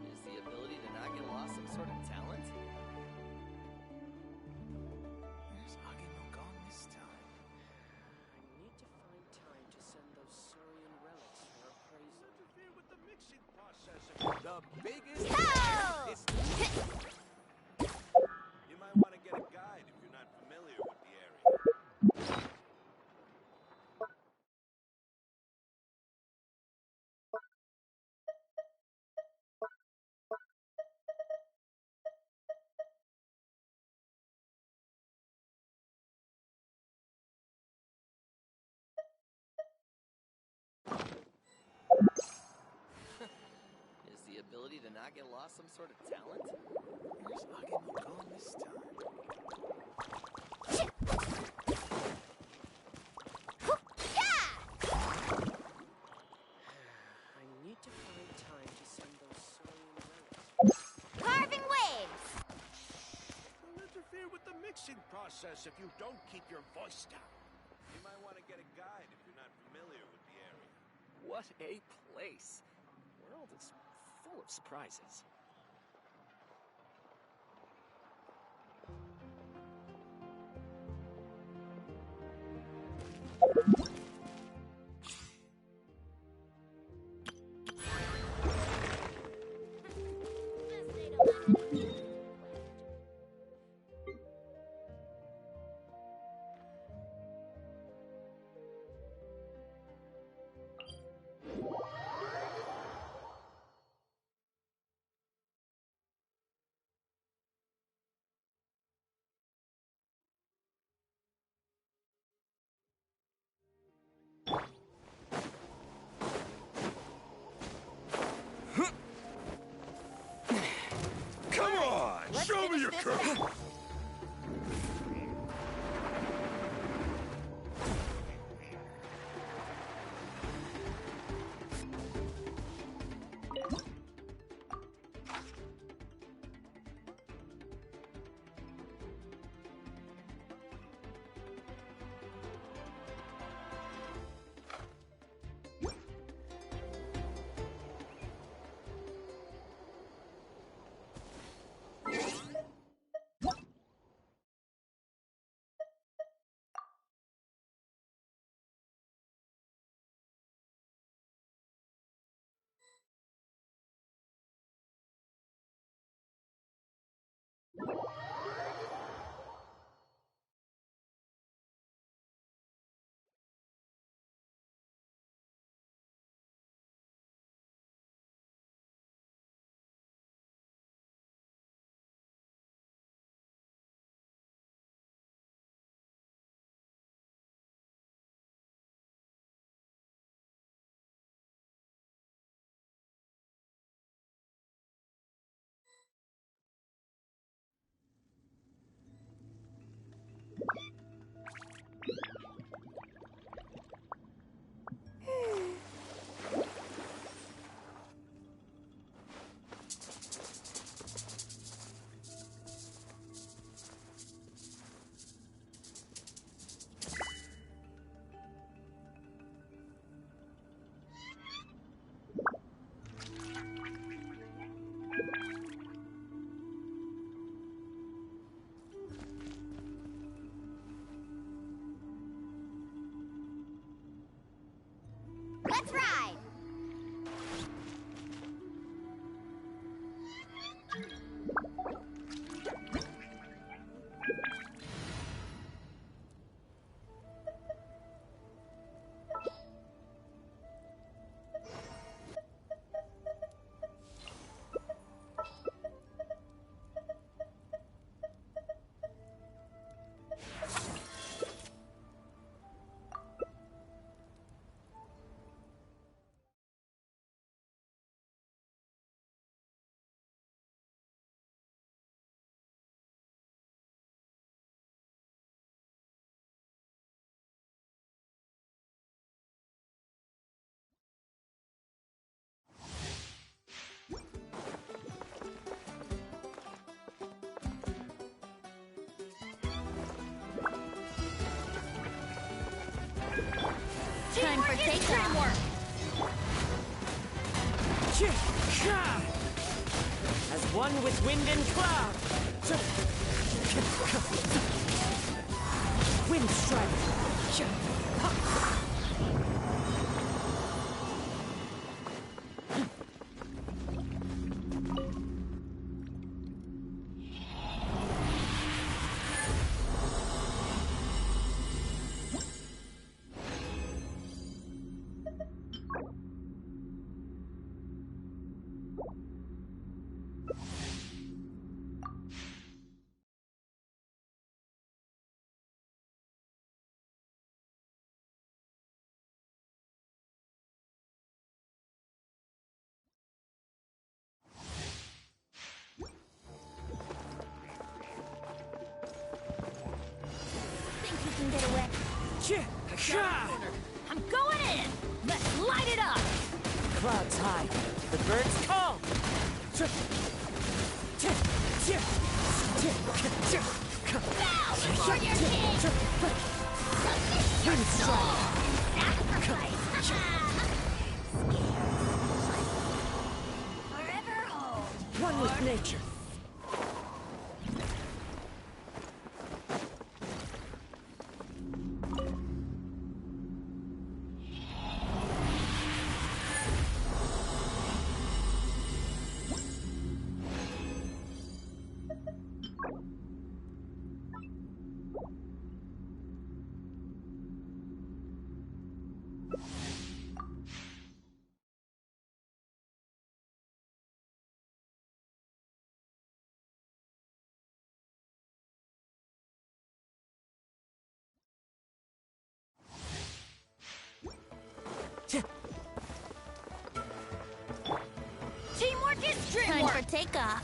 Is the ability to not get lost some sort of talent? Where's Agemo gone this time? I need to find time to send those Saurian relics for appraisal. Interfere with the mixing process if The biggest... you might want to get a guide if you're not familiar with the area. Is the ability to not get lost some sort of talent? Where's Agemo gone this time? I need to find time to send those Saurian relics. Carving waves! They'll interfere with the mixing process if you don't keep your voice down. You might want to get a guide if you're not familiar with the area. What a place. The world is full of surprises. Best they don't let me. Come on! Show me your curve! Morgan's trim work! As one with wind and cloud! Wind strike! Think you can get away? I'm going in! Let's light it up! Clouds high, the birds call! Bow before your king! Wind strike! Sacrifice! Forever hold! One with nature! Teamwork is Time dreamwork! for takeoff.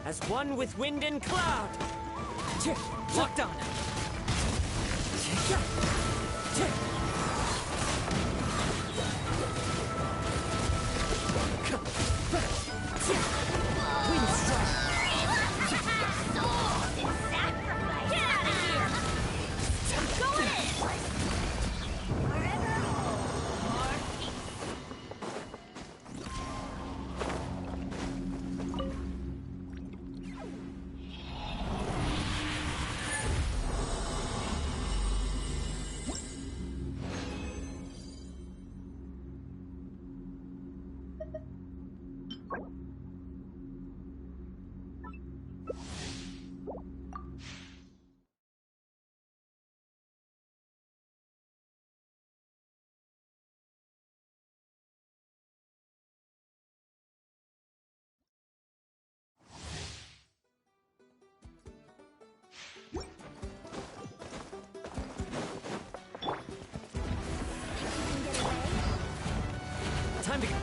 As one with wind and cloud! Locked on! Wind strike! Sacrifice! Get out of here! I'm going in! Forever hold! Or peace! Time to go.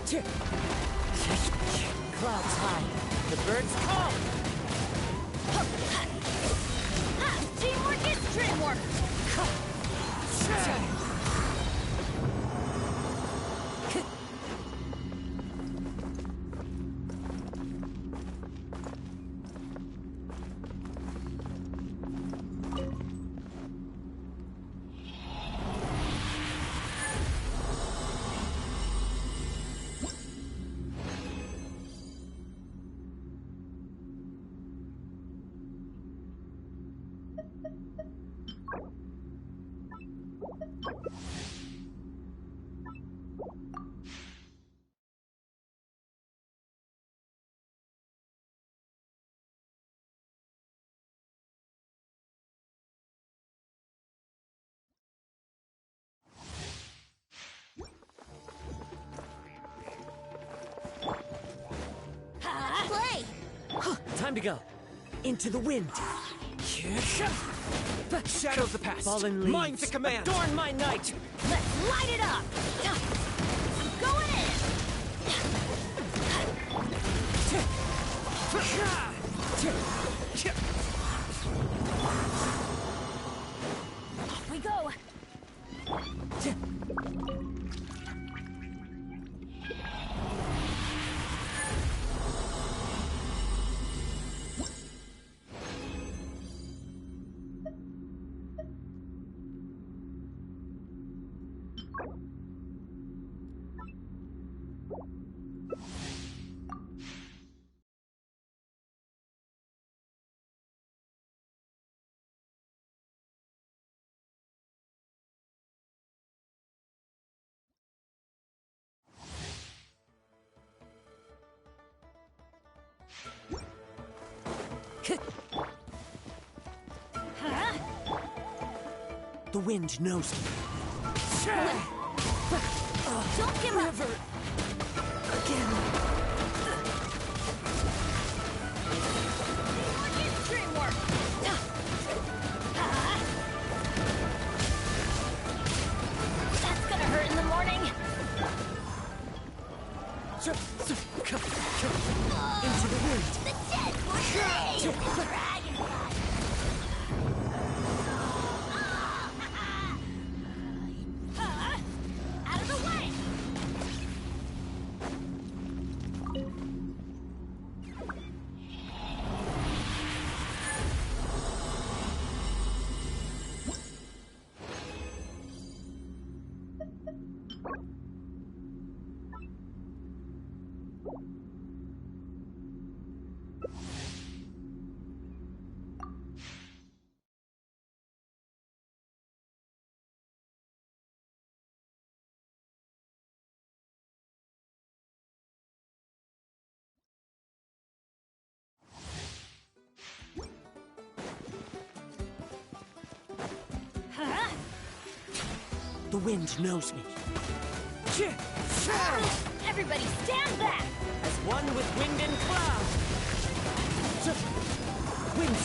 Clouds high, the birds call! Teamwork is dreamwork! Play! Time to go. Into the wind. Shadows the past. Fallen leaves. Mine to command. Adorn my night. Let's light it up! I'm going in! Off we go! The wind knows me. Don't give up! Never again. Dream work! That's gonna hurt in the morning. Into the wind. The dead will the dragonfly. Out of the way! The wind knows me. Everybody stand back! As one with wind and cloud. Wind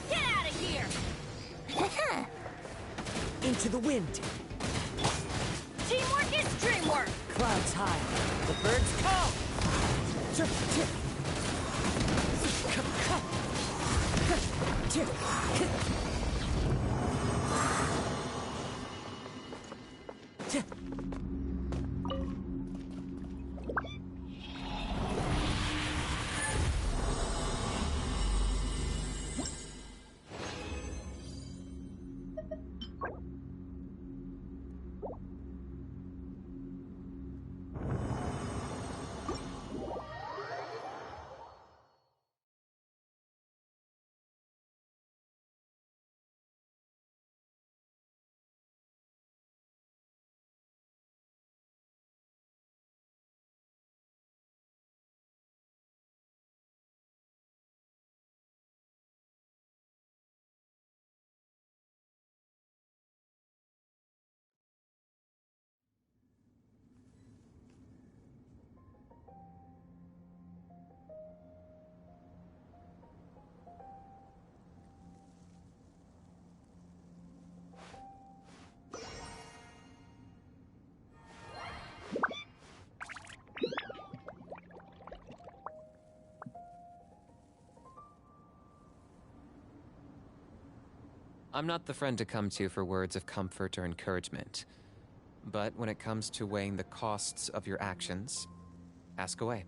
Get out of here! Into the wind. Teamwork is dreamwork! Clouds high. The birds call. I'm not the friend to come to for words of comfort or encouragement. But when it comes to weighing the costs of your actions, ask away.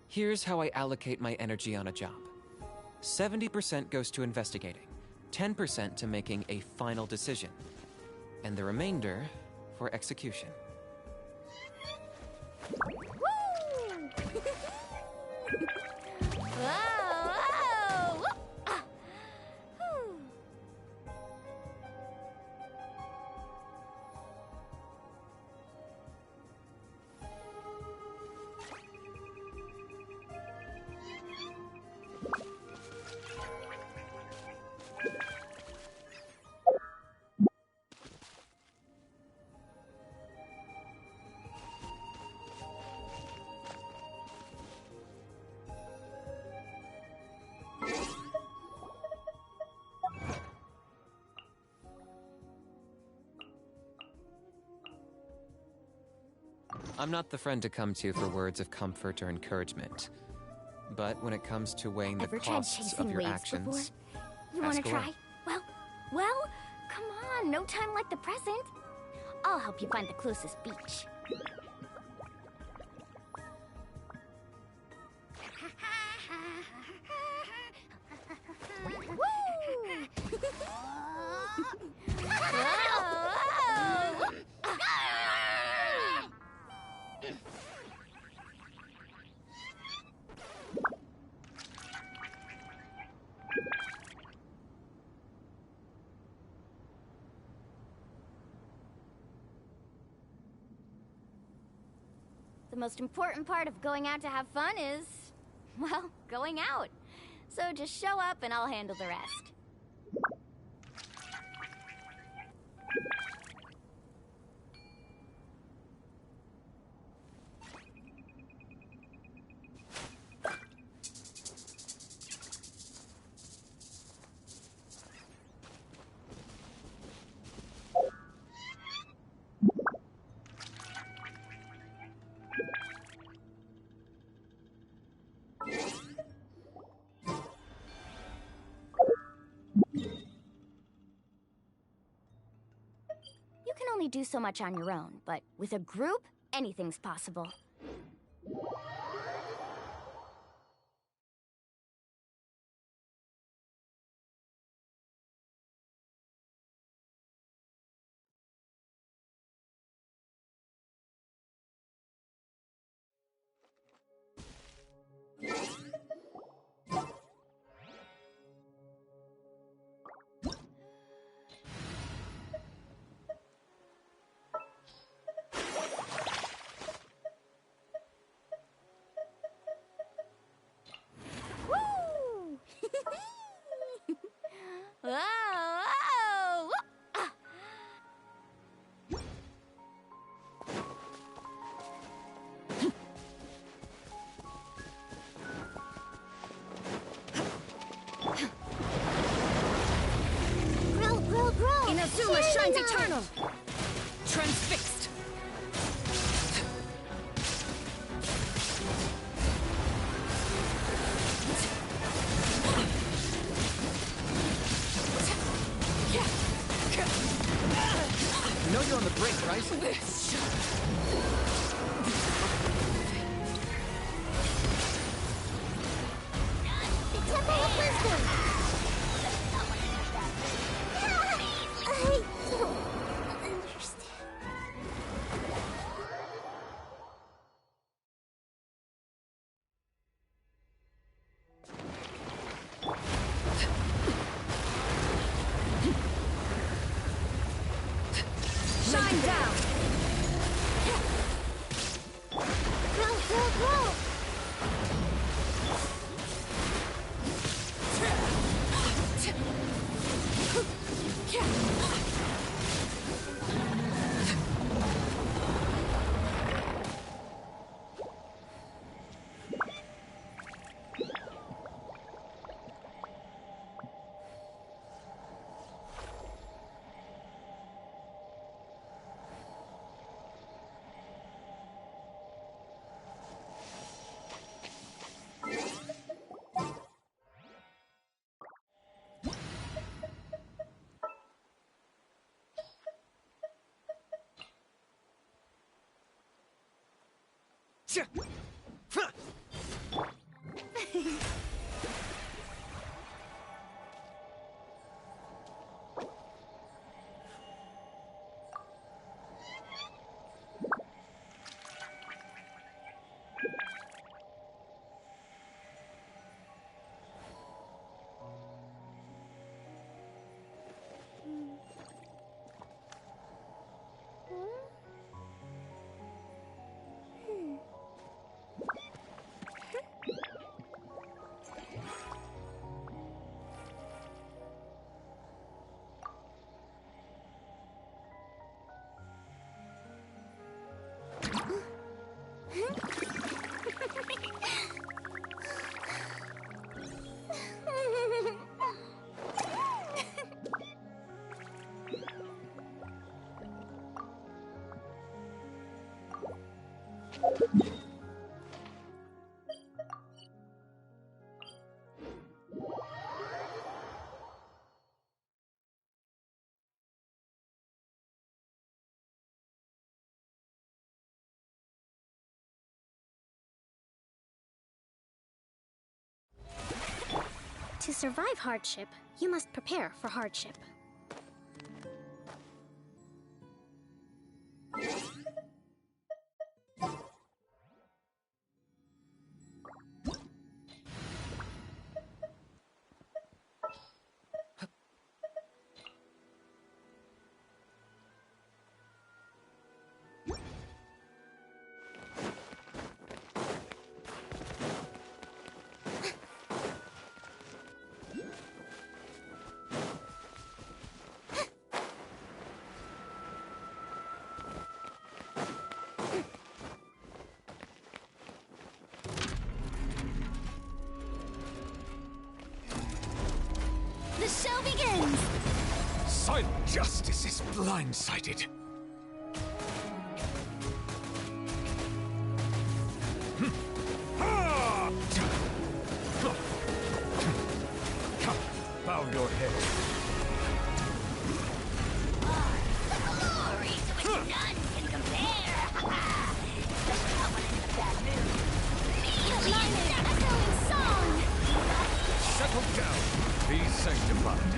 Here's how I allocate my energy on a job. 70% goes to investigating, 10% to making a final decision, and the remainder for execution. Woo! Whoa! Whoa! Ah. Whew. I'm not the friend to come to for words of comfort or encouragement. But when it comes to weighing the Ever tried costs chasing of your waves actions, before? You want to ask away. try? Well, come on, no time like the present. I'll help you find the closest beach. The most important part of going out to have fun is, well, going out. So just show up and I'll handle the rest. You can only do so much on your own, but with a group, anything's possible. Woo! Whoa! Whoa! Ah. Grow! Inazuma shines eternal! Transfixed! You know you're on the brink, right? The Temple of Wisdom! I don't understand. Shine down! Grow! To survive hardship, you must prepare for hardship. The show begins! Silent justice is blindsided. Bow your head. Glory to which none can compare! Especially not when I'm in a bad mood. Me, the echoing song! Settle down. Be sanctified.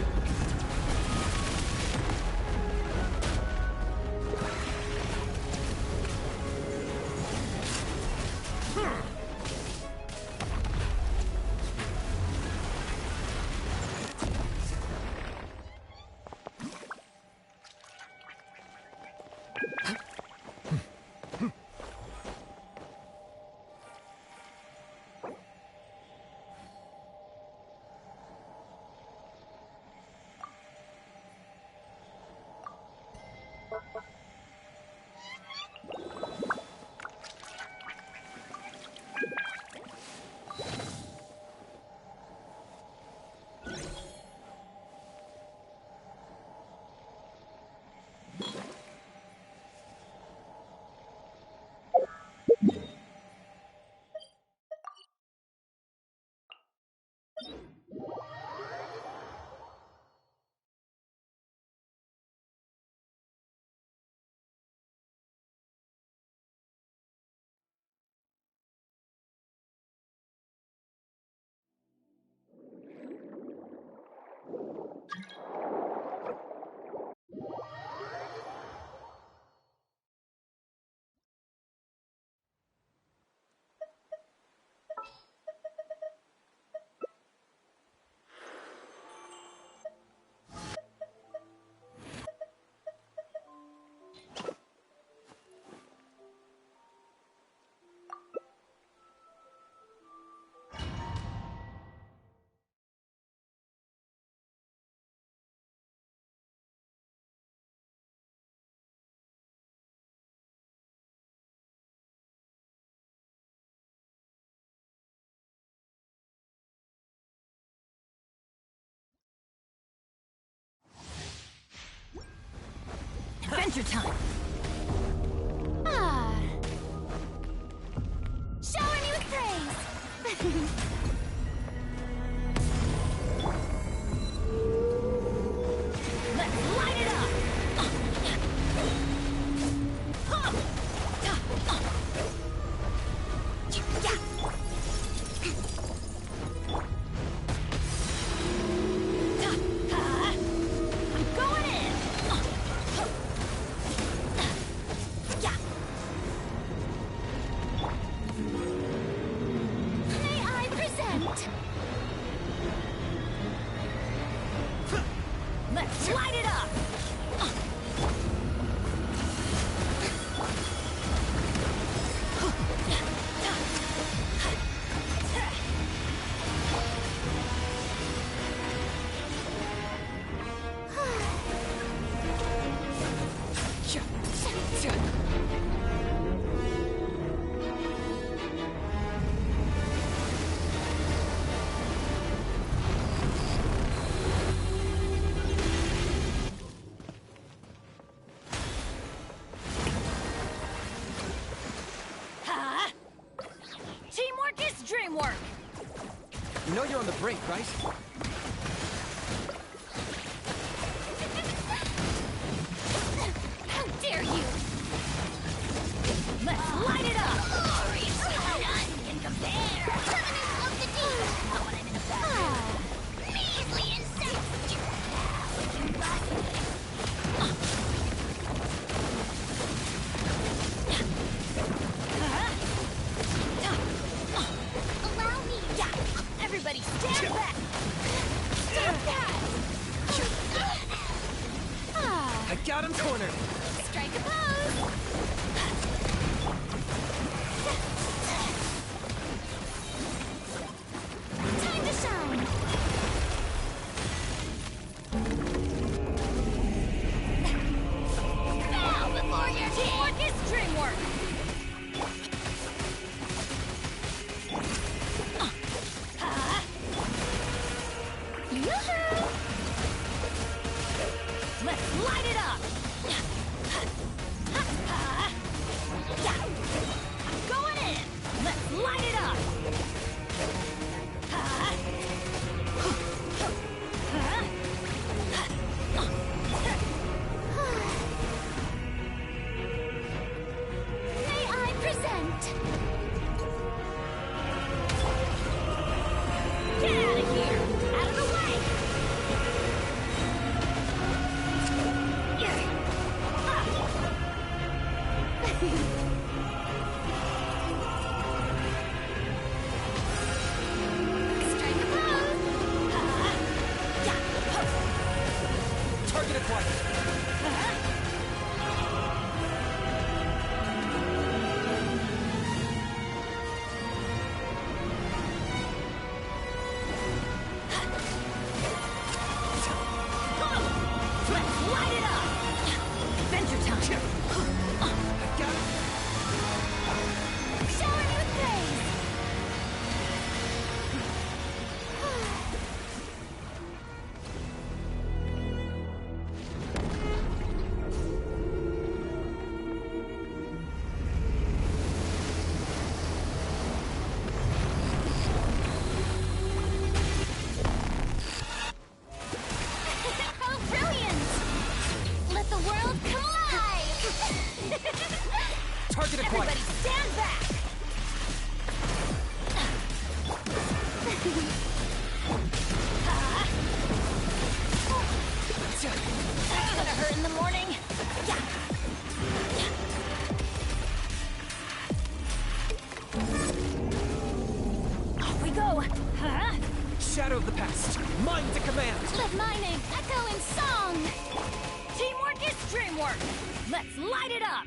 Adventure time! Ah. Shower me with praise! Let's light it up! I'm going in! May I present know you're on the brink, right? How dare you! Let's light it up! Glorious! None can compare! Terminus of the deep! Not when I'm in a bad mood. Measly insects! How you like it? Allow me! Yeah! Everybody stand back! Stand back! I got him cornered! Strike a pose! Time to shine! Bow before your teamwork is dreamwork! Yoo-hoo! Let's light it up! Going in! Let's light it up! May I present? Get out of here! Out of the way! Strike a pose! Target acquired! Let's light it up! Adventure time! Shower me with praise! Oh, brilliant! Let the world come alive! Target acquired! Everybody stand back! That's gonna hurt in the morning. Off we go! Shadow of the past! Mine to command! Let my name echo in song! Teamwork is dreamwork! Let's light it up!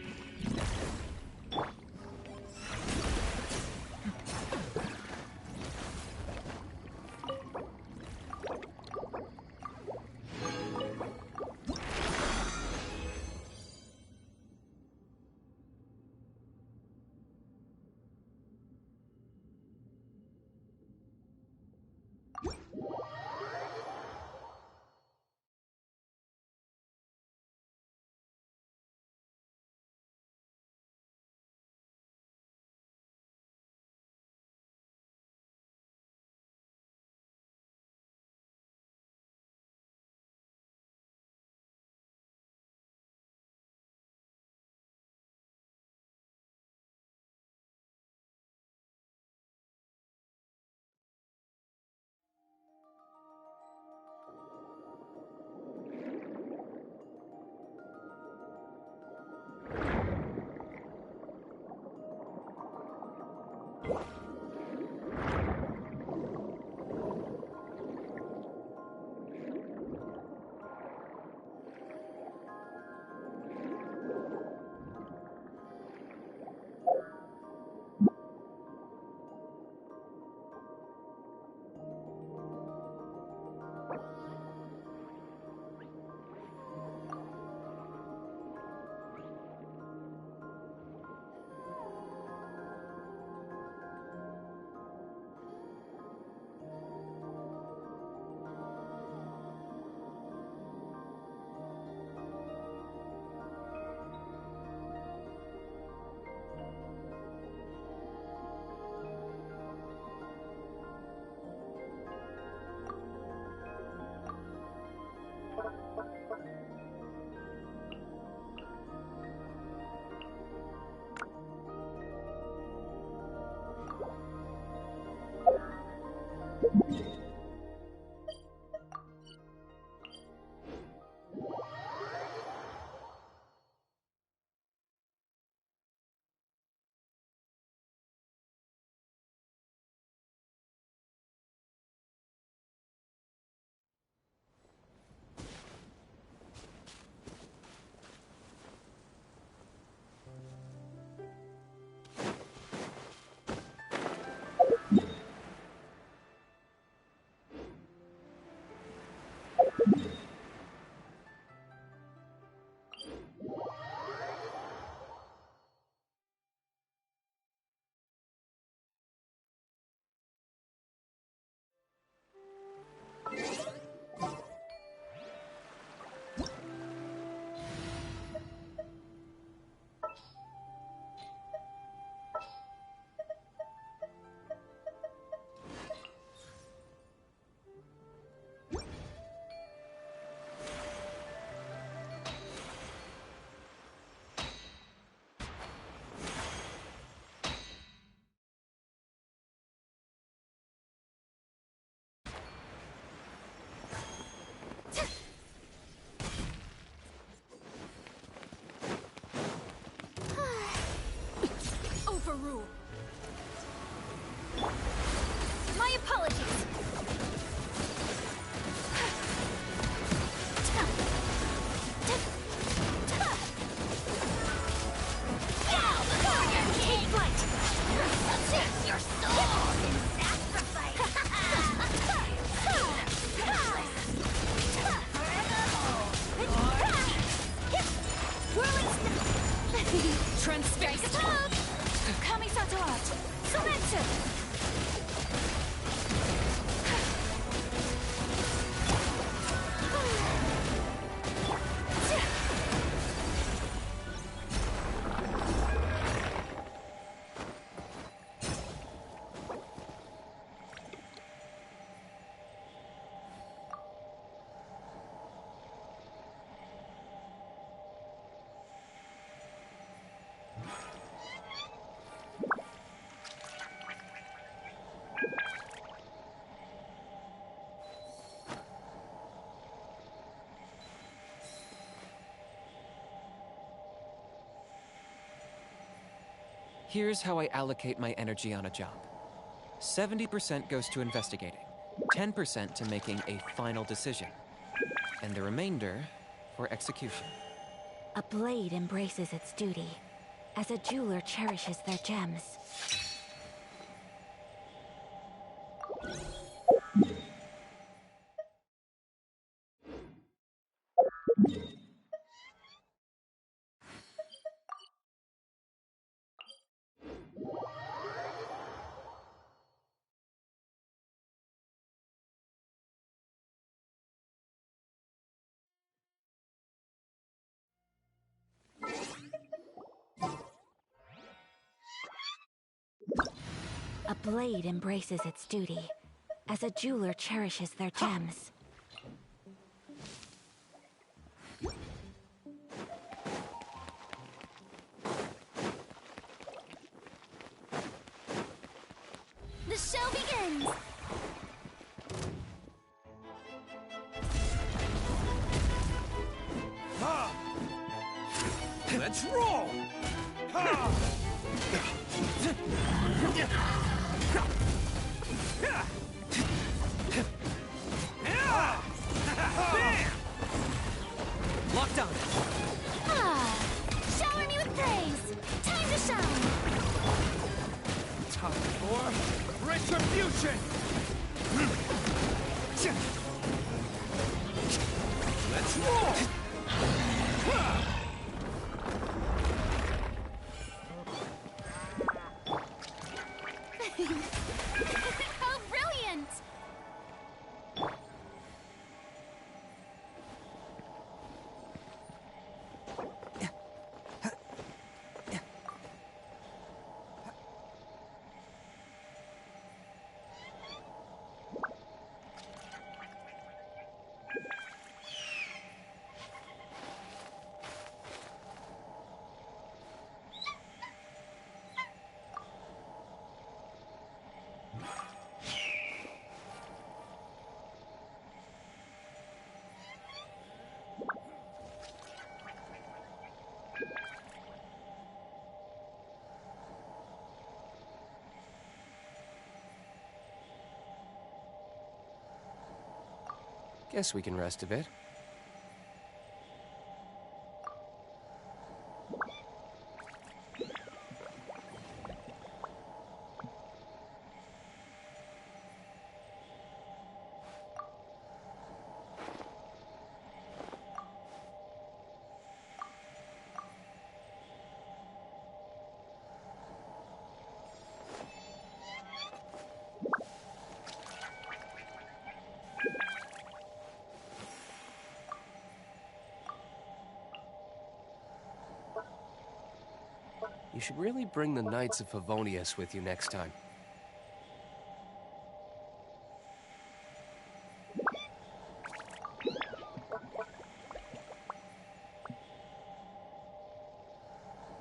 Transfix! Kamisato art! Sometsu! Here's how I allocate my energy on a job. 70% goes to investigating, 10% to making a final decision, and the remainder for execution. A blade embraces its duty, as a jeweler cherishes their gems. A blade embraces its duty, as a jeweler cherishes their gems. The show begins! Let's roll! Locked on! Shower me with praise! Time to shine! Time for retribution! Let's roll! How brilliant! Guess we can rest a bit. You should really bring the Knights of Favonius with you next time.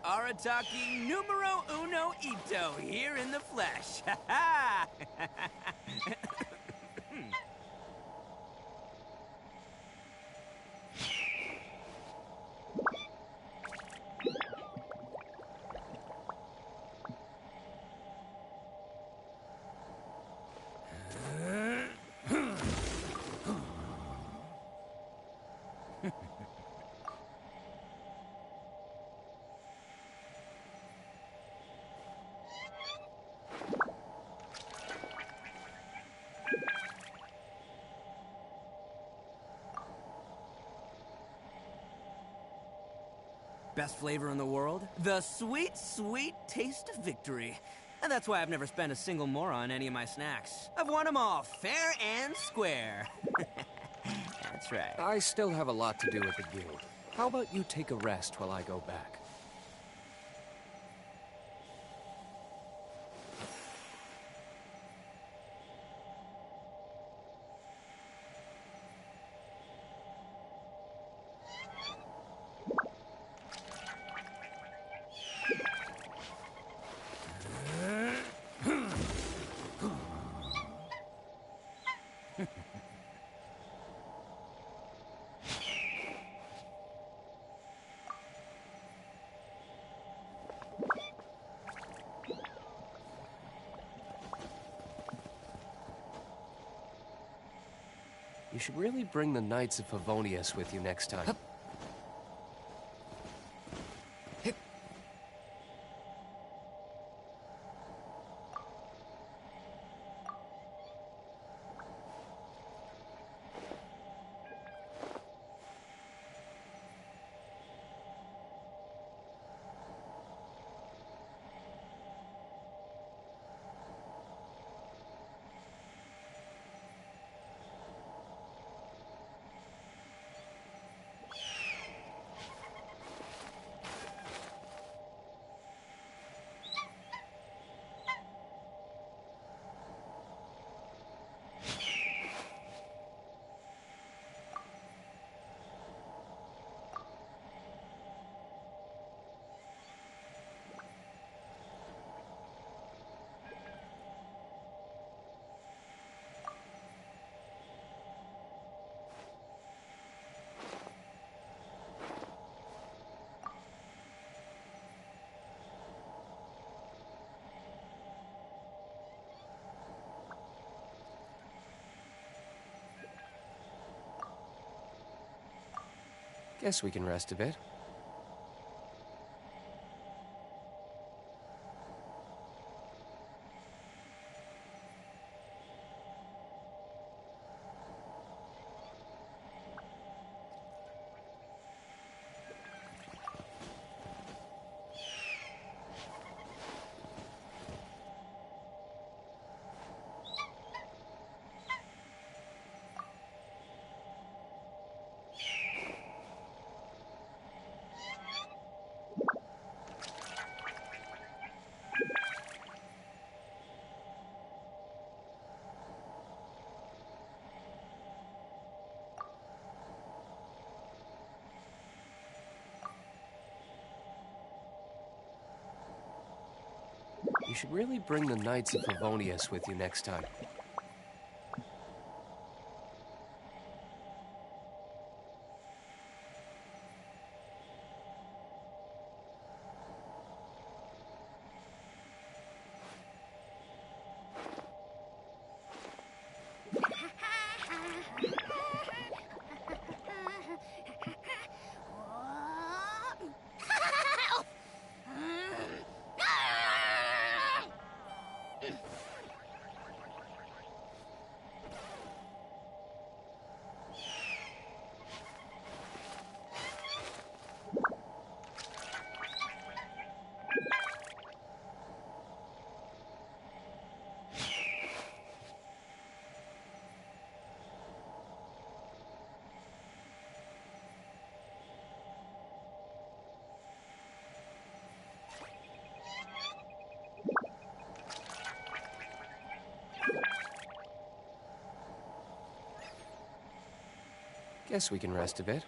Arataki numero uno ito here in the flesh. Ha ha! best flavor in the world? The sweet, sweet taste of victory. And that's why I've never spent a single more on any of my snacks. I've won them all, fair and square. That's right. I still have a lot to do with the guild. How about you take a rest while I go back? You should really bring the Knights of Favonius with you next time. Guess we can rest a bit. You should really bring the Knights of Favonius with you next time. Guess we can rest a bit.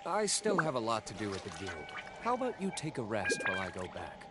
I still have a lot to do with the guild. How about you take a rest while I go back?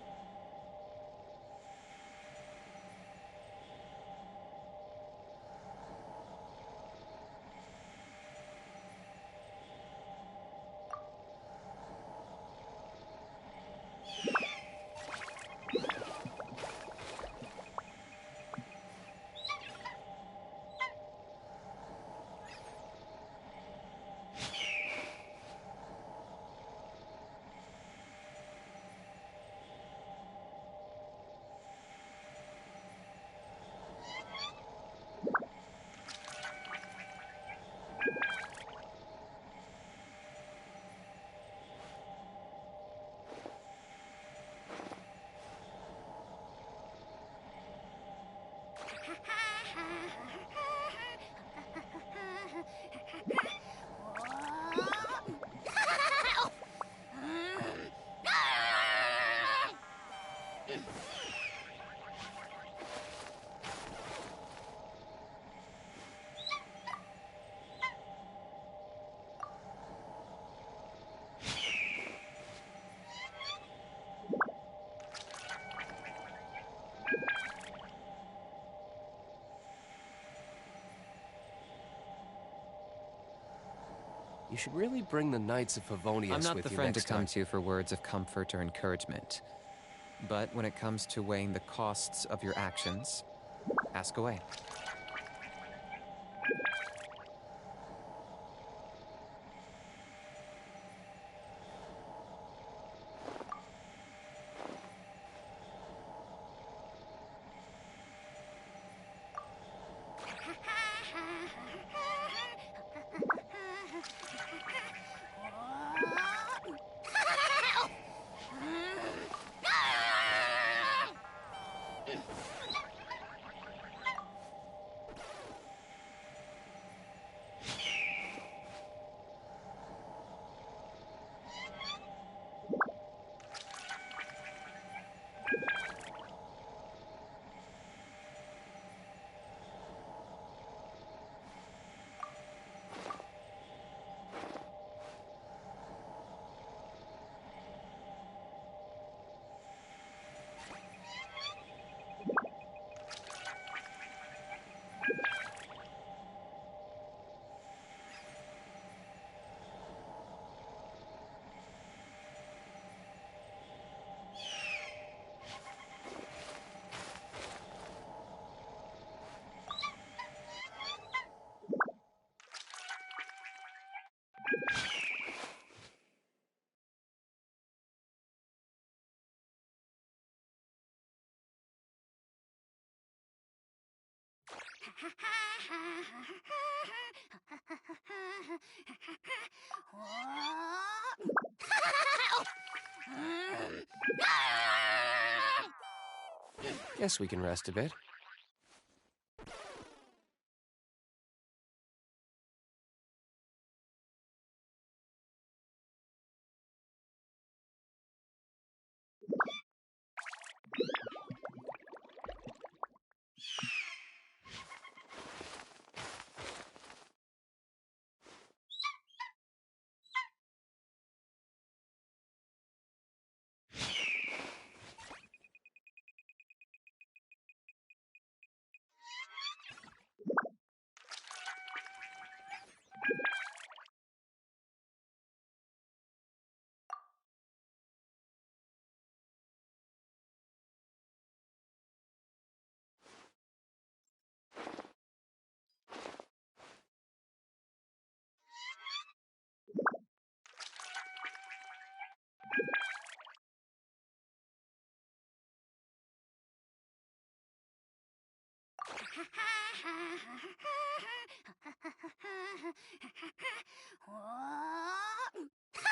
should really bring the Knights of Favonius I'm not with the you friend to next come time. to for words of comfort or encouragement. But when it comes to weighing the costs of your actions, ask away. Guess we can rest a bit.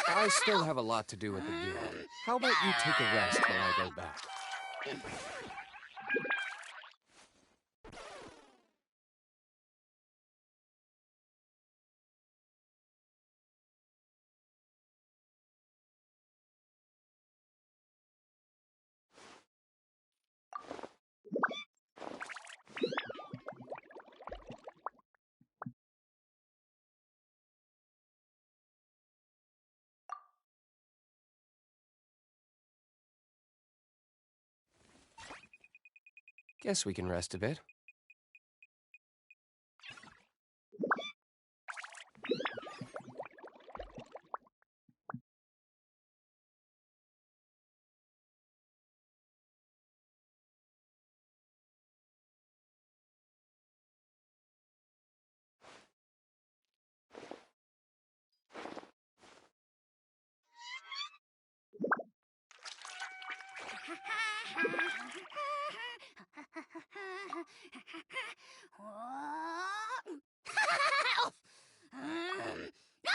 I still have a lot to do at the guild. How about you take a rest while I go back? Guess we can rest a bit.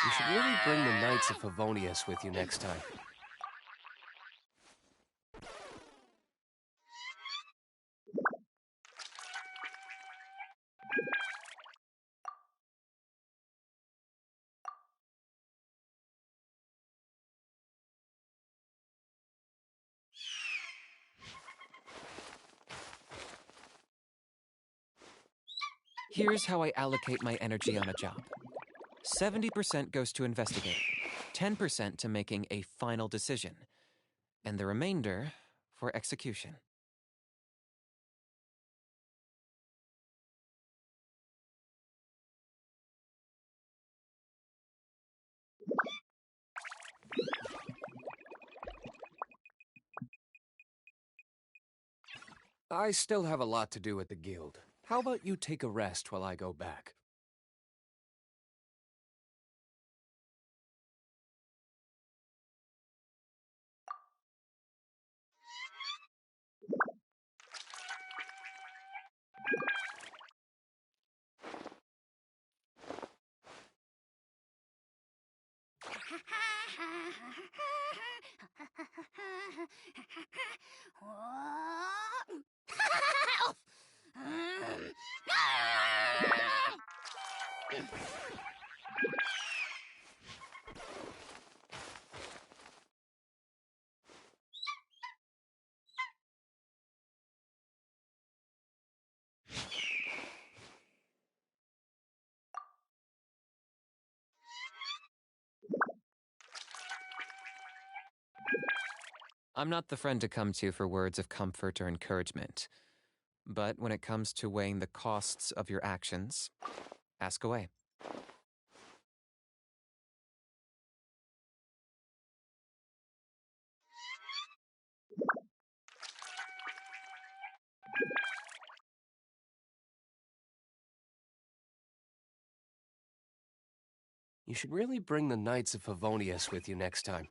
You should really bring the Knights of Favonius with you next time. Here's how I allocate my energy on a job. 70% goes to investigating, 10% to making a final decision, and the remainder for execution. I still have a lot to do at the guild. How about you take a rest while I go back? I'm not the friend to come to for words of comfort or encouragement. But when it comes to weighing the costs of your actions, ask away. You should really bring the Knights of Favonius with you next time.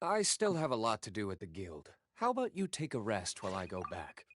I still have a lot to do at the guild. How about you take a rest while I go back?